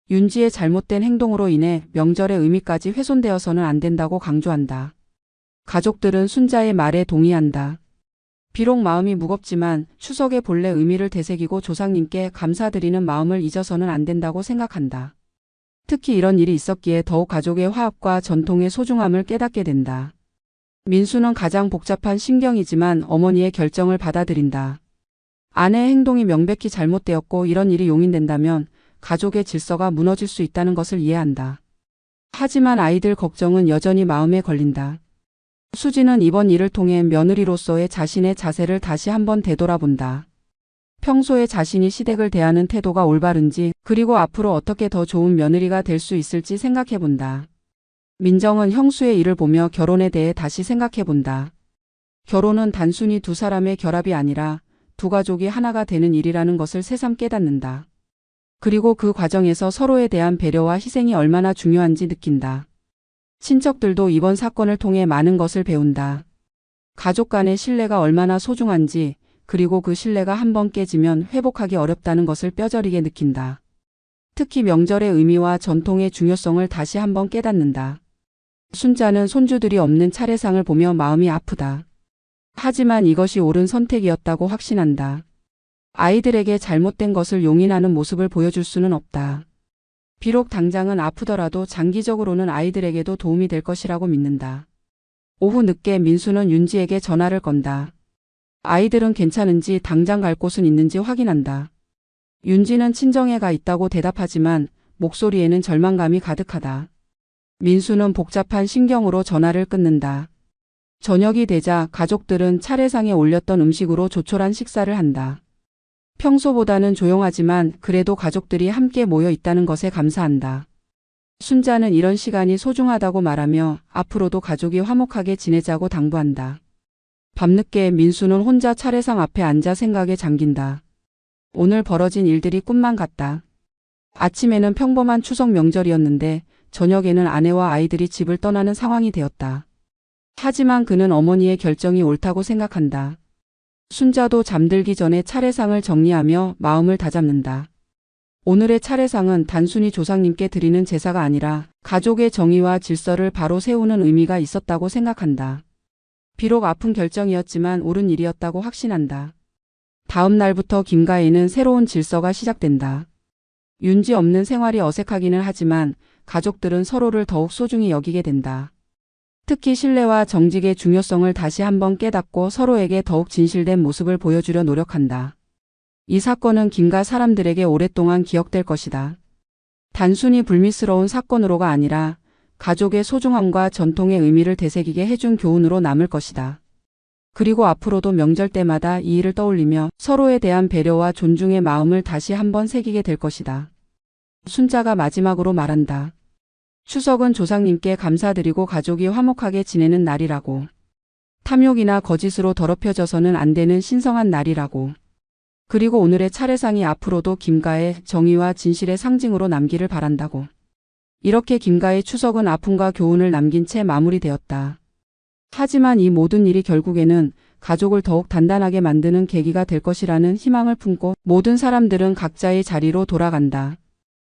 윤지의 잘못된 행동으로 인해 명절의 의미까지 훼손되어서는 안 된다고 강조한다. 가족들은 순자의 말에 동의한다. 비록 마음이 무겁지만 추석의 본래 의미를 되새기고 조상님께 감사드리는 마음을 잊어서는 안 된다고 생각한다. 특히 이런 일이 있었기에 더욱 가족의 화합과 전통의 소중함을 깨닫게 된다. 민수는 가장 복잡한 심경이지만 어머니의 결정을 받아들인다. 아내의 행동이 명백히 잘못되었고 이런 일이 용인된다면 가족의 질서가 무너질 수 있다는 것을 이해한다. 하지만 아이들 걱정은 여전히 마음에 걸린다. 수지는 이번 일을 통해 며느리로서의 자신의 자세를 다시 한번 되돌아본다. 평소에 자신이 시댁을 대하는 태도가 올바른지, 그리고 앞으로 어떻게 더 좋은 며느리가 될 수 있을지 생각해본다. 민정은 형수의 일을 보며 결혼에 대해 다시 생각해본다. 결혼은 단순히 두 사람의 결합이 아니라 두 가족이 하나가 되는 일이라는 것을 새삼 깨닫는다. 그리고 그 과정에서 서로에 대한 배려와 희생이 얼마나 중요한지 느낀다. 친척들도 이번 사건을 통해 많은 것을 배운다. 가족 간의 신뢰가 얼마나 소중한지, 그리고 그 신뢰가 한번 깨지면 회복하기 어렵다는 것을 뼈저리게 느낀다. 특히 명절의 의미와 전통의 중요성을 다시 한번 깨닫는다. 순자는 손주들이 없는 차례상을 보며 마음이 아프다. 하지만 이것이 옳은 선택이었다고 확신한다. 아이들에게 잘못된 것을 용인하는 모습을 보여줄 수는 없다. 비록 당장은 아프더라도 장기적으로는 아이들에게도 도움이 될 것이라고 믿는다. 오후 늦게 민수는 윤지에게 전화를 건다. 아이들은 괜찮은지 당장 갈 곳은 있는지 확인한다. 윤지는 친정에 가 있다고 대답하지만 목소리에는 절망감이 가득하다. 민수는 복잡한 심경으로 전화를 끊는다. 저녁이 되자 가족들은 차례상에 올렸던 음식으로 조촐한 식사를 한다. 평소보다는 조용하지만 그래도 가족들이 함께 모여 있다는 것에 감사한다. 순자는 이런 시간이 소중하다고 말하며 앞으로도 가족이 화목하게 지내자고 당부한다. 밤늦게 민수는 혼자 차례상 앞에 앉아 생각에 잠긴다. 오늘 벌어진 일들이 꿈만 같다. 아침에는 평범한 추석 명절이었는데 저녁에는 아내와 아이들이 집을 떠나는 상황이 되었다. 하지만 그는 어머니의 결정이 옳다고 생각한다. 순자도 잠들기 전에 차례상을 정리하며 마음을 다잡는다. 오늘의 차례상은 단순히 조상님께 드리는 제사가 아니라 가족의 정의와 질서를 바로 세우는 의미가 있었다고 생각한다. 비록 아픈 결정이었지만 옳은 일이었다고 확신한다. 다음 날부터 김가에는 새로운 질서가 시작된다. 윤지 없는 생활이 어색하기는 하지만 가족들은 서로를 더욱 소중히 여기게 된다. 특히 신뢰와 정직의 중요성을 다시 한번 깨닫고 서로에게 더욱 진실된 모습을 보여주려 노력한다. 이 사건은 김가 사람들에게 오랫동안 기억될 것이다. 단순히 불미스러운 사건으로가 아니라 가족의 소중함과 전통의 의미를 되새기게 해준 교훈으로 남을 것이다. 그리고 앞으로도 명절 때마다 이 일을 떠올리며 서로에 대한 배려와 존중의 마음을 다시 한번 새기게 될 것이다. 순자가 마지막으로 말한다. 추석은 조상님께 감사드리고 가족이 화목하게 지내는 날이라고. 탐욕이나 거짓으로 더럽혀져서는 안 되는 신성한 날이라고. 그리고 오늘의 차례상이 앞으로도 김가의 정의와 진실의 상징으로 남기를 바란다고. 이렇게 김가의 추석은 아픔과 교훈을 남긴 채 마무리되었다. 하지만 이 모든 일이 결국에는 가족을 더욱 단단하게 만드는 계기가 될 것이라는 희망을 품고 모든 사람들은 각자의 자리로 돌아간다.